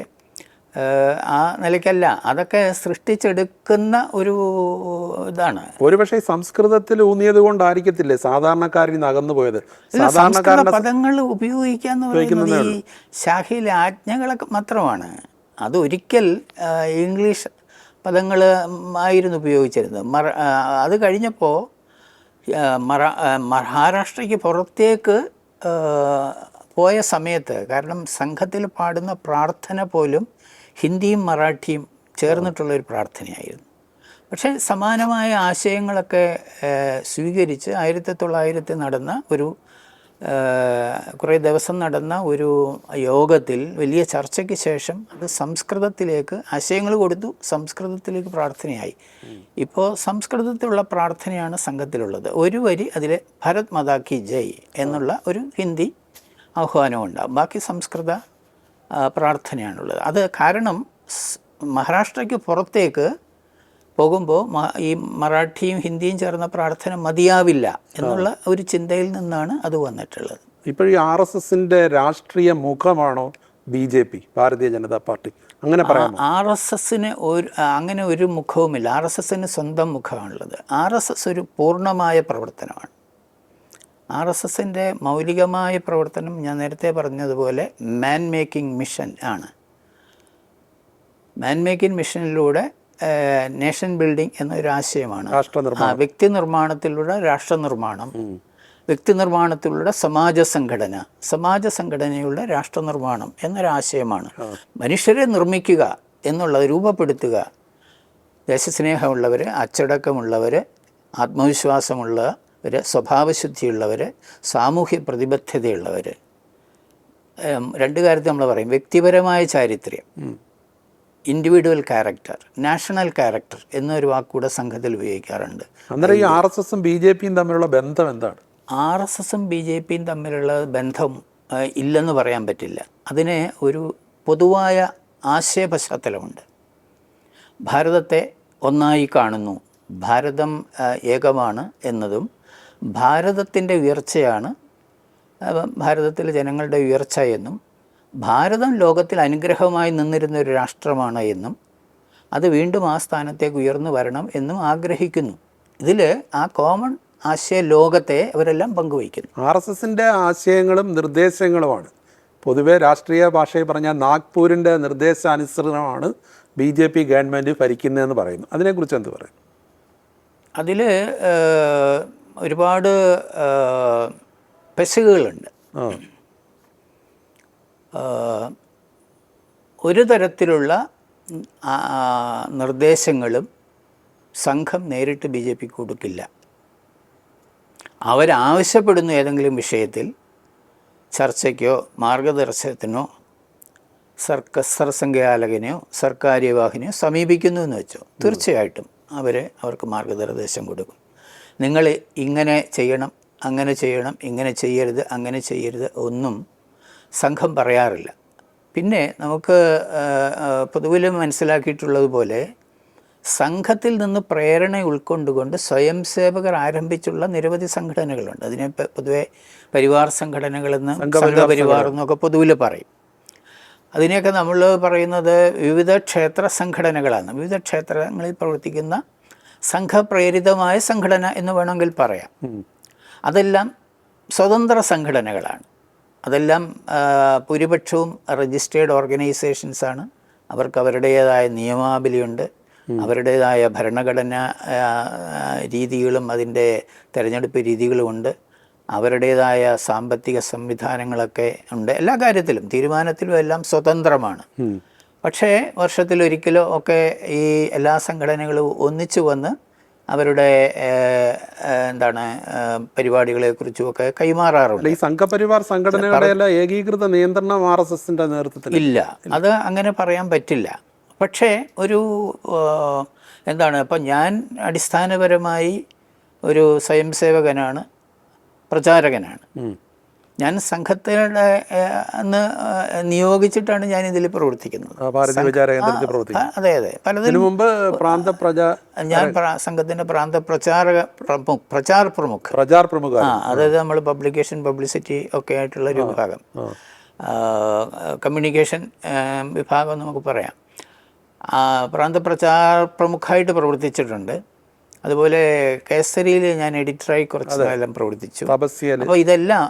ആ നിലയ്ക്കല്ല. അതൊക്കെ സൃഷ്ടിച്ചെടുക്കുന്ന ഒരു ഇതാണ്. ഒരുപക്ഷെ സംസ്കൃതത്തിൽ ഊന്നിയത് കൊണ്ടായിരിക്കത്തില്ലേ സാധാരണക്കാരിൽ നിന്ന് അകന്നു പോയത്. സാധാരണക്കാരുടെ പദങ്ങൾ ഉപയോഗിക്കാന്ന് പറയുന്നത് ഈ ശാഖയിലെ ആജ്ഞകളൊക്കെ മാത്രമാണ്. അതൊരിക്കൽ ഇംഗ്ലീഷ് പദങ്ങൾ ആയിരുന്നു ഉപയോഗിച്ചിരുന്നത്. അത് കഴിഞ്ഞപ്പോൾ മഹാരാഷ്ട്രയ്ക്ക് പുറത്തേക്ക് പോയ സമയത്ത്, കാരണം സംഘത്തിൽ പാടുന്ന പ്രാർത്ഥന പോലും ഹിന്ദിയും മറാഠിയും ചേർന്നിട്ടുള്ളൊരു പ്രാർത്ഥനയായിരുന്നു. പക്ഷേ സമാനമായ ആശയങ്ങളൊക്കെ സ്വീകരിച്ച് 1900 നടന്ന ഒരു കുറേ ദിവസം നടന്ന ഒരു യോഗത്തിൽ വലിയ ചർച്ചയ്ക്ക് ശേഷം അത് സംസ്കൃതത്തിലേക്ക് ആശയങ്ങൾ കൊടുത്തു, സംസ്കൃതത്തിലേക്ക് പ്രാർത്ഥനയായി. ഇപ്പോൾ സംസ്കൃതത്തിലുള്ള പ്രാർത്ഥനയാണ് സംഘത്തിലുള്ളത്. ഒരു വരി അതിൽ ഭാരത് മാതാ കി ജയ് എന്നുള്ള ഒരു ഹിന്ദി ആഹ്വാനമുണ്ടാകും. ബാക്കി സംസ്കൃത പ്രാർത്ഥനയാണുള്ളത്. അത് കാരണം മഹാരാഷ്ട്രയ്ക്ക് പുറത്തേക്ക് പോകുമ്പോൾ ഈ മറാഠിയും ഹിന്ദിയും ചേർന്ന പ്രാർത്ഥന മതിയാവില്ല എന്നുള്ള ഒരു ചിന്തയിൽ നിന്നാണ് അത് വന്നിട്ടുള്ളത്. ഇപ്പോൾ ഈ RSSന്റെ രാഷ്ട്രീയ മുഖമാണോ BJP, ഭാരതീയ ജനതാ പാർട്ടി? അങ്ങനെ പറയാം. RSSന് അങ്ങനെ ഒരു മുഖവുമില്ല. RSSന് സ്വന്തം മുഖമാണുള്ളത്. RSS ഒരു പൂർണ്ണമായ പ്രവർത്തനമാണ്. RSSന്റെ മൗലികമായ പ്രവർത്തനം ഞാൻ നേരത്തെ പറഞ്ഞതുപോലെ മാൻ മേക്കിംഗ് മിഷൻ ആണ്. മാൻ മേക്കിംഗ് മിഷനിലൂടെ നേഷൻ ബിൽഡിംഗ് എന്നൊരു ആശയമാണ്. വ്യക്തി നിർമ്മാണത്തിലൂടെ രാഷ്ട്ര നിർമ്മാണം, വ്യക്തി നിർമ്മാണത്തിലൂടെ സമാജ സംഘടനയുടെ രാഷ്ട്ര നിർമ്മാണം എന്നൊരാശയമാണ്. മനുഷ്യരെ നിർമ്മിക്കുക എന്നുള്ളത്, രൂപപ്പെടുത്തുക. ദേശസ്നേഹമുള്ളവർ, അച്ചടക്കമുള്ളവർ, ആത്മവിശ്വാസമുള്ളവർ, സ്വഭാവശുദ്ധിയുള്ളവർ, സാമൂഹ്യ പ്രതിബദ്ധതയുള്ളവർ. 2 കാര്യത്തിൽ നമ്മൾ പറയും: വ്യക്തിപരമായ ചാരിത്ര്യം, ഇൻഡിവിജ്വൽ ക്യാരക്ടർ, നാഷണൽ ക്യാരക്ടർ എന്നൊരു വാക്കുകൂടെ സംഘത്തിൽ ഉപയോഗിക്കാറുണ്ട്. അന്നേരം ഈ RSSും BJPയും തമ്മിലുള്ള ബന്ധം എന്താണ്? RSSും BJPയും തമ്മിലുള്ള ബന്ധം ഇല്ലെന്ന് പറയാൻ പറ്റില്ല. അതിന് ഒരു പൊതുവായ ആശയ പശ്ചാത്തലമുണ്ട്. ഭാരതത്തെ ഒന്നായി കാണുന്നു, ഭാരതം ഏകമാണ് എന്നതും ഭാരതത്തിൻ്റെ ഉയർച്ചയാണ് ഭാരതത്തിലെ ജനങ്ങളുടെ ഉയർച്ച എന്നും ഭാരതം ലോകത്തിൽ അനുഗ്രഹമായി നിന്നിരുന്ന ഒരു രാഷ്ട്രമാണ് എന്നും അത് വീണ്ടും ആ സ്ഥാനത്തേക്ക് ഉയർന്നു വരണം എന്നും ആഗ്രഹിക്കുന്നു. ഇതിൽ ആ കോമൺ ആശയ ലോകത്തെ അവരെല്ലാം പങ്കുവയ്ക്കുന്നു. RSSന്റെ ആശയങ്ങളും നിർദ്ദേശങ്ങളുമാണ് പൊതുവെ രാഷ്ട്രീയ ഭാഷയിൽ പറഞ്ഞാൽ നാഗ്പൂരിൻ്റെ നിർദ്ദേശാനുസരണമാണ് BJP ഗവൺമെൻറ് ഭരിക്കുന്നതെന്ന് പറയുന്നു. അതിനെക്കുറിച്ച് എന്ത് പറയും? അതിൽ ഒരുപാട് പെശകുകളുണ്ട്. ഒരു തരത്തിലുള്ള നിർദ്ദേശങ്ങളും സംഘം നേരിട്ട് BJP കൊടുക്കില്ല. അവരാവശ്യപ്പെടുന്ന ഏതെങ്കിലും വിഷയത്തിൽ ചർച്ചയ്ക്കോ മാർഗദർശനത്തിനോ സർസംഘാലകനെയോ സർക്കാര്യവാഹിനെയോ സമീപിക്കുന്നു എന്ന് വെച്ചോ, തീർച്ചയായിട്ടും അവർക്ക് മാർഗനിർദ്ദേശം കൊടുക്കും. നിങ്ങൾ ഇങ്ങനെ ചെയ്യണം, അങ്ങനെ ചെയ്യണം, ഇങ്ങനെ ചെയ്യരുത്, അങ്ങനെ ചെയ്യരുത് ഒന്നും സംഘം പറയാറില്ല. പിന്നെ നമുക്ക് പൊതുവിൽ മനസ്സിലാക്കിയിട്ടുള്ളതുപോലെ സംഘത്തിൽ നിന്ന് പ്രേരണ ഉൾക്കൊണ്ടുകൊണ്ട് സ്വയം സേവകർ ആരംഭിച്ചുള്ള നിരവധി സംഘടനകളുണ്ട്. അതിനെ പൊതുവെ പരിവാർ സംഘടനകളെന്ന് സംഘപരിവാർ എന്നൊക്കെ പൊതുവിൽ പറയും. അതിനെയൊക്കെ നമ്മൾ പറയുന്നത് വിവിധ ക്ഷേത്ര സംഘടനകളാണ്. വിവിധ ക്ഷേത്രങ്ങളിൽ പ്രവർത്തിക്കുന്ന സംഘപ്രേരിതമായ സംഘടന എന്ന് വേണമെങ്കിൽ പറയാം. അതെല്ലാം സ്വതന്ത്ര സംഘടനകളാണ്. അതെല്ലാം ഭൂരിപക്ഷവും രജിസ്റ്റേർഡ് ഓർഗനൈസേഷൻസാണ്. അവർക്ക് അവരുടേതായ നിയമാവലിയുണ്ട്, അവരുടേതായ ഭരണഘടനാ രീതികളും അതിൻ്റെ തിരഞ്ഞെടുപ്പ് രീതികളുമുണ്ട്, അവരുടേതായ സാമ്പത്തിക സംവിധാനങ്ങളൊക്കെ ഉണ്ട്. എല്ലാ കാര്യത്തിലും തീരുമാനത്തിലും എല്ലാം സ്വതന്ത്രമാണ്. പക്ഷേ വർഷത്തിലൊരിക്കലോ ഒക്കെ ഈ എല്ലാ സംഘടനകളും ഒന്നിച്ചു വന്ന് അവരുടെ പരിപാടികളെക്കുറിച്ചുമൊക്കെ കൈമാറാറുണ്ട്. ഈ സംഘപരിവാർ സംഘടനകളുടെ ഏകീകൃത നിയന്ത്രണം RSSന്റെ നേതൃത്വത്തിൽ ഇല്ല, അത് അങ്ങനെ പറയാൻ പറ്റില്ല. പക്ഷേ ഒരു ഇപ്പം ഞാൻ അടിസ്ഥാനപരമായി ഒരു സ്വയം സേവകനാണ്, പ്രചാരകനാണ്. ഞാൻ സംഘത്തിൻ്റെ നിയോഗിച്ചിട്ടാണ് ഞാൻ ഇതിൽ പ്രവർത്തിക്കുന്നത്. അതെ അതെ. പലതിനും മുമ്പ് ഞാൻ സംഘത്തിൻ്റെ പ്രചാർ പ്രമുഖ്, അതായത് നമ്മൾ പബ്ലിസിറ്റി ഒക്കെ ആയിട്ടുള്ള ഒരു വിഭാഗം, കമ്മ്യൂണിക്കേഷൻ വിഭാഗം നമുക്ക് പറയാം. പ്രചാർ പ്രമുഖായിട്ട് പ്രവർത്തിച്ചിട്ടുണ്ട്. അതുപോലെ കേസരിയിൽ ഞാൻ എഡിറ്ററായി കുറച്ച് കാലം പ്രവർത്തിച്ചു. അപ്പോൾ ഇതെല്ലാം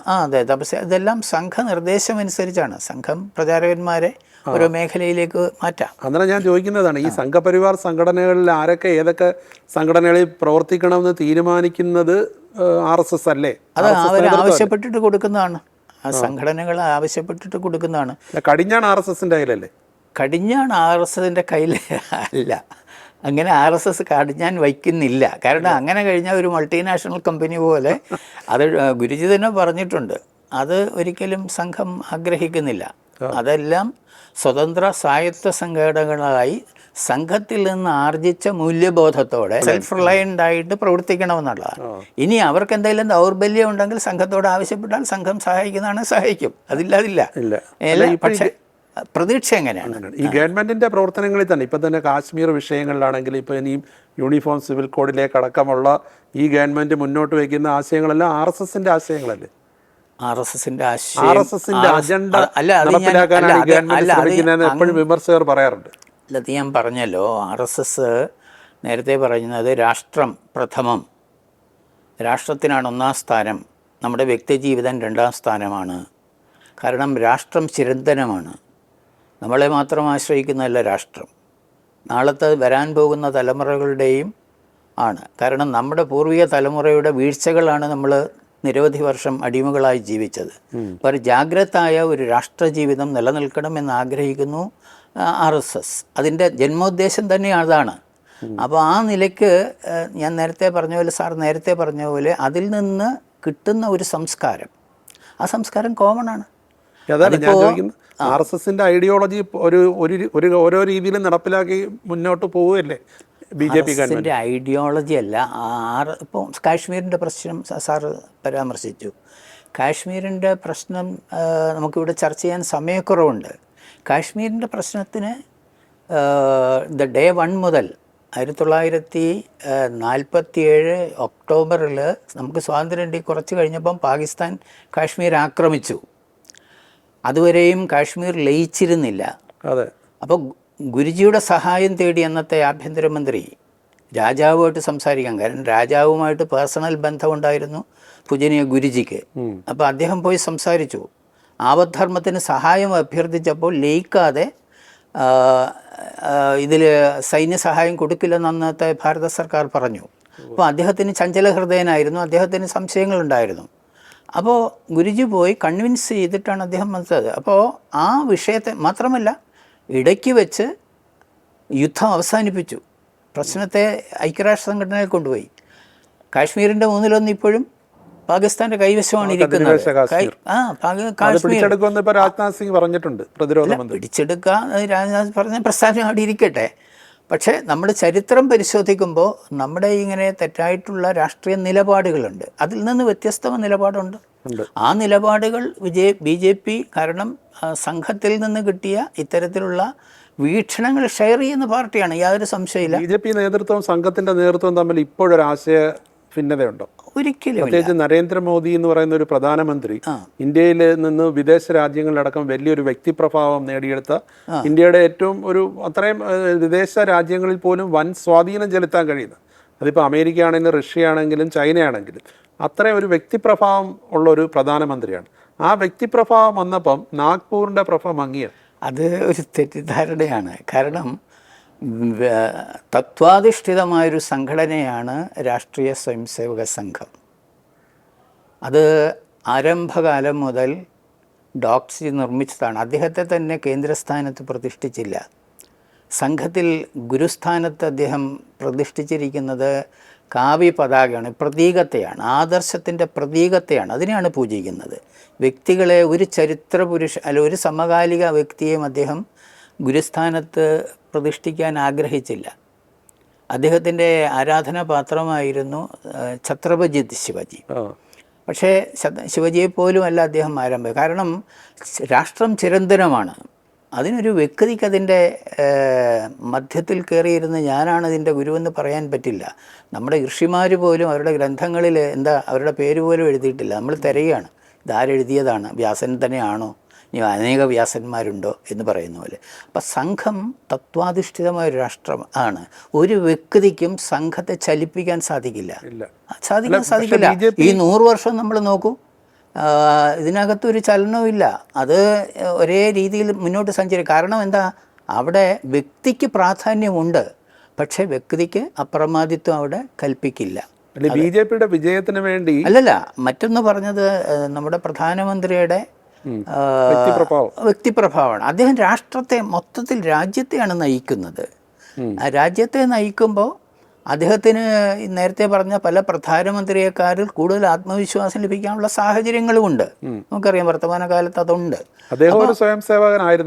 ഇതെല്ലാം സംഘ നിർദ്ദേശം അനുസരിച്ചാണ്. സംഘം പ്രചാരകന്മാരെ ഓരോ മേഖലയിലേക്ക് മാറ്റാം. അന്നേരം ഞാൻ ചോദിക്കുന്നതാണ്, ഈ സംഘപരിവാർ സംഘടനകളിൽ ആരൊക്കെ ഏതൊക്കെ സംഘടനകളിൽ പ്രവർത്തിക്കണമെന്ന് തീരുമാനിക്കുന്നത് RSS അല്ലേ? അത് അവർ ആവശ്യപ്പെട്ടിട്ട് കൊടുക്കുന്നതാണ്. ആ സംഘടനകൾ ആവശ്യപ്പെട്ടിട്ട് കൊടുക്കുന്നതാണ്. കടിഞ്ഞാൺ RSSന്റെ കയ്യിലല്ലേ? കടിഞ്ഞാൺ RSSന്റെ കയ്യിൽ അല്ല. അങ്ങനെ RSS കടിഞ്ഞാൻ വയ്ക്കുന്നില്ല. കാരണം അങ്ങനെ കഴിഞ്ഞാൽ ഒരു മൾട്ടിനാഷണൽ കമ്പനി പോലെ, അത് ഗുരുജി തന്നെ പറഞ്ഞിട്ടുണ്ട്, അത് ഒരിക്കലും സംഘം ആഗ്രഹിക്കുന്നില്ല. അതെല്ലാം സ്വതന്ത്ര സ്വായത്ത സംഘടനകളായി സംഘത്തിൽ നിന്ന് ആർജിച്ച മൂല്യബോധത്തോടെ സെൽഫ് റിലയൻ്റ് ആയിട്ട് പ്രവർത്തിക്കണമെന്നുള്ളതാണ്. ഇനി അവർക്ക് എന്തെങ്കിലും ദൗർബല്യം ഉണ്ടെങ്കിൽ സംഘത്തോട് ആവശ്യപ്പെട്ടാൽ സംഘം സഹായിക്കുന്നതാണ്, സഹായിക്കും. അതില്ല. പക്ഷേ പ്രതീക്ഷ എങ്ങനെയാണ് ഈ ഗവൺമെന്റിന്റെ പ്രവർത്തനങ്ങളിൽ തന്നെ ഇപ്പം തന്നെ കാശ്മീർ വിഷയങ്ങളിലാണെങ്കിൽ ഇപ്പോൾ ഇനിയും യൂണിഫോം സിവിൽ കോഡിലേക്ക് അടക്കമുള്ള ഈ ഗവൺമെന്റ് മുന്നോട്ട് വയ്ക്കുന്ന ആശയങ്ങളെല്ലാം RSSന്റെ ആശയങ്ങളല്ലേ? RSSന്റെ അജണ്ട നടപ്പിലാക്കാനാണ് ഗവൺമെന്റ് ശ്രമിക്കുന്നതെന്ന് എപ്പോഴും വിമർശകർ പറയാറുണ്ട്. അത് ഞാൻ പറഞ്ഞല്ലോ, RSS നേരത്തെ പറയുന്നത് രാഷ്ട്രം പ്രഥമം, രാഷ്ട്രത്തിനാണ് ഒന്നാം സ്ഥാനം, നമ്മുടെ വ്യക്തിജീവിതം രണ്ടാം സ്ഥാനമാണ്. കാരണം രാഷ്ട്രം ചിരന്തനമാണ്. നമ്മളെ മാത്രം ആശ്രയിക്കുന്നതല്ല രാഷ്ട്രം, നാളത്തെ വരാൻ പോകുന്ന തലമുറകളുടെയും ആണ്. കാരണം നമ്മുടെ പൂർവിക തലമുറയുടെ വീഴ്ചകളാണ് നമ്മൾ നിരവധി വർഷം അടിമകളായി ജീവിച്ചത്. അപ്പോൾ ജാഗ്രതായ ഒരു രാഷ്ട്രജീവിതം നിലനിൽക്കണമെന്ന് ആഗ്രഹിക്കുന്നു RSS. അതിൻ്റെ ജന്മോദ്ദേശം തന്നെ അതാണ്. അപ്പോൾ ആ നിലയ്ക്ക് ഞാൻ നേരത്തെ പറഞ്ഞ പോലെ, സാർ നേരത്തെ പറഞ്ഞ പോലെ, അതിൽ നിന്ന് കിട്ടുന്ന ഒരു സംസ്കാരം, ആ സംസ്കാരം കോമൺ ആണ്. RSSന്റെ ഐഡിയോളജി ഓരോ രീതിയിലും നടപ്പിലാക്കി മുന്നോട്ട് പോവുകയല്ലേ BJP ഗവൺമെന്റ്? ഐഡിയോളജി അല്ല. ഇപ്പോൾ കാശ്മീരിൻ്റെ പ്രശ്നം സാർ പരാമർശിച്ചു. കാശ്മീരിൻ്റെ പ്രശ്നം നമുക്കിവിടെ ചർച്ച ചെയ്യാൻ സമയക്കുറവുണ്ട്. കാശ്മീരിൻ്റെ പ്രശ്നത്തിന് ഡേ 1 മുതൽ 1947 ഒക്ടോബറിൽ നമുക്ക് സ്വാതന്ത്ര്യം കിട്ടി. കുറച്ച് കഴിഞ്ഞപ്പം പാകിസ്ഥാൻ കാശ്മീർ ആക്രമിച്ചു. അതുവരെയും കാശ്മീർ ലയിച്ചിരുന്നില്ല. അപ്പോൾ ഗുരുജിയുടെ സഹായം തേടി അന്നത്തെ ആഭ്യന്തരമന്ത്രി രാജാവുമായിട്ട് സംസാരിക്കാൻ, കാരണം രാജാവുമായിട്ട് പേഴ്സണൽ ബന്ധമുണ്ടായിരുന്നു പൂജനീയ ഗുരുജിക്ക്. അപ്പോൾ അദ്ദേഹം പോയി സംസാരിച്ചു. ആപദ്ധർമ്മത്തിന് സഹായം അഭ്യർത്ഥിച്ചപ്പോൾ ലയിക്കാതെ ഇതിൽ സൈന്യ സഹായം കൊടുക്കില്ലെന്ന് അന്നത്തെ ഭാരത സർക്കാർ പറഞ്ഞു. അപ്പോൾ അദ്ദേഹത്തിന് ചഞ്ചല ഹൃദയനായിരുന്നു, അദ്ദേഹത്തിന് സംശയങ്ങളുണ്ടായിരുന്നു. അപ്പോൾ ഗുരുജി പോയി കൺവിൻസ് ചെയ്തിട്ടാണ് അദ്ദേഹം വന്നത്. അപ്പോൾ ആ വിഷയത്തെ മാത്രമല്ല, ഇടയ്ക്ക് വെച്ച് യുദ്ധം അവസാനിപ്പിച്ചു. പ്രശ്നത്തെ ഐക്യരാഷ്ട്ര സംഘടനയിൽ കൊണ്ടുപോയി. കാശ്മീരിൻ്റെ 1/3 ഇപ്പോഴും പാകിസ്ഥാന്റെ കൈവശമാണ് ഇരിക്കുന്നത്. രാജ്നാഥ് സിംഗ് പറഞ്ഞിട്ടുണ്ട്, പിടിച്ചെടുക്കുക രാജ്നാഥ് പറഞ്ഞ പ്രസ്താവന അവിടെ ഇരിക്കട്ടെ. പക്ഷേ നമ്മൾ ചരിത്രം പരിശോധിക്കുമ്പോൾ നമ്മുടെ ഇങ്ങനെ തെറ്റായിട്ടുള്ള രാഷ്ട്രീയ നിലപാടുകളുണ്ട്, അതിൽ നിന്ന് വ്യത്യസ്തമായ നിലപാടുണ്ട്. ആ നിലപാടുകൾ BJP കാരണം സംഘത്തിൽ നിന്ന് കിട്ടിയ ഇത്തരത്തിലുള്ള വീക്ഷണങ്ങൾ ഷെയർ ചെയ്യുന്ന പാർട്ടിയാണ്, യാതൊരു സംശയമില്ല. BJP നേതൃത്വവും സംഘത്തിന്റെ നേതൃത്വവും തമ്മിൽ ഇപ്പോഴൊരു ആശയ ഭിന്നതയുണ്ടോ? ഒരിക്കലും. പ്രത്യേകിച്ച് നരേന്ദ്രമോദി എന്ന് പറയുന്ന ഒരു പ്രധാനമന്ത്രി ഇന്ത്യയിൽ നിന്ന് വിദേശ രാജ്യങ്ങളിലടക്കം വലിയൊരു വ്യക്തിപ്രഭാവം നേടിയെടുത്ത, ഇന്ത്യയുടെ ഏറ്റവും അത്രയും വിദേശ രാജ്യങ്ങളിൽ പോലും വൻ സ്വാധീനം ചെലുത്താൻ കഴിയുന്ന, അതിപ്പോൾ അമേരിക്ക ആണെങ്കിലും റഷ്യ ആണെങ്കിലും ചൈന ആണെങ്കിലും അത്രയും ഒരു വ്യക്തിപ്രഭാവം ഉള്ള ഒരു പ്രധാനമന്ത്രിയാണ്. ആ വ്യക്തിപ്രഭാവം വന്നപ്പം നാഗ്പൂരിൻ്റെ പ്രഭ മങ്ങിയത്. അത് ഒരു തെറ്റിദ്ധാരണയാണ്. കാരണം തത്വാധിഷ്ഠിതമായൊരു സംഘടനയാണ് രാഷ്ട്രീയ സ്വയംസേവക സംഘം. അത് ആരംഭകാലം മുതൽ ഡോക്സി നിർമ്മിച്ചതാണ്. അദ്ദേഹത്തെ തന്നെ കേന്ദ്രസ്ഥാനത്ത് പ്രതിഷ്ഠിച്ചില്ല. സംഘത്തിൽ ഗുരുസ്ഥാനത്ത് അദ്ദേഹം പ്രതിഷ്ഠിച്ചിരിക്കുന്നത് കാവ്യ പതാകയാണ്, പ്രതീകത്തെയാണ്, ആദർശത്തിൻ്റെ പ്രതീകത്തെയാണ്, അതിനെയാണ് പൂജിക്കുന്നത്. വ്യക്തികളെ, ഒരു ചരിത്ര ഒരു സമകാലിക വ്യക്തിയെയും അദ്ദേഹം ഗുരുസ്ഥാനത്ത് പ്രതിഷ്ഠിക്കാൻ ആഗ്രഹിച്ചില്ല. അദ്ദേഹത്തിൻ്റെ ആരാധനാപാത്രമായിരുന്നു ഛത്രപതി ശിവജി. പക്ഷേ ശിവജിയെ പോലും അല്ല അദ്ദേഹം ആരംഭം. കാരണം രാഷ്ട്രം ചിരന്തനമാണ്. അതിനൊരു വ്യക്തിക്ക് അതിൻ്റെ മധ്യത്തിൽ കയറിയിരുന്ന് ഞാനാണ് ഇതിൻ്റെ ഗുരുവെന്ന് പറയാൻ പറ്റില്ല. നമ്മുടെ ഋഷിമാർ പോലും അവരുടെ ഗ്രന്ഥങ്ങളിൽ അവരുടെ പേര് പോലും എഴുതിയിട്ടില്ല. നമ്മൾ തിരയുകയാണ്, ഇതാരെഴുതിയതാണ്, വ്യാസൻ തന്നെയാണോ, ഇനി അനേക വ്യാസന്മാരുണ്ടോ എന്ന് പറയുന്ന പോലെ. അപ്പം സംഘം തത്വാധിഷ്ഠിതമായൊരു രാഷ്ട്രം ആണ്. ഒരു വ്യക്തിക്കും സംഘത്തെ ചലിപ്പിക്കാൻ സാധിക്കില്ല. ഈ 100 വർഷം നമ്മൾ നോക്കൂ, ഇതിനകത്തൊരു ചലനവുമില്ല. അത് ഒരേ രീതിയിൽ മുന്നോട്ട് സഞ്ചരിക്കും. കാരണം എന്താ, അവിടെ വ്യക്തിക്ക് പ്രാധാന്യമുണ്ട്, പക്ഷേ വ്യക്തിക്ക് അപ്രമാദിത്വം അവിടെ കൽപ്പിക്കില്ല. BJPയുടെ വിജയത്തിന് വേണ്ടി അല്ലല്ല, മറ്റൊന്ന് പറഞ്ഞത് നമ്മുടെ പ്രധാനമന്ത്രിയുടെ വ്യക്തിപ്രഭാവമാണ്. അദ്ദേഹം രാഷ്ട്രത്തെ മൊത്തത്തിൽ രാജ്യത്തെയാണ് നയിക്കുന്നത്. ആ രാജ്യത്തെ നയിക്കുമ്പോൾ അദ്ദേഹത്തിന് നേരത്തെ പറഞ്ഞ പല പ്രധാനമന്ത്രിയെക്കാരിൽ കൂടുതൽ ആത്മവിശ്വാസം ലഭിക്കാനുള്ള സാഹചര്യങ്ങളുമുണ്ട്. നമുക്കറിയാം, വർത്തമാനകാലത്ത് അതുണ്ട്.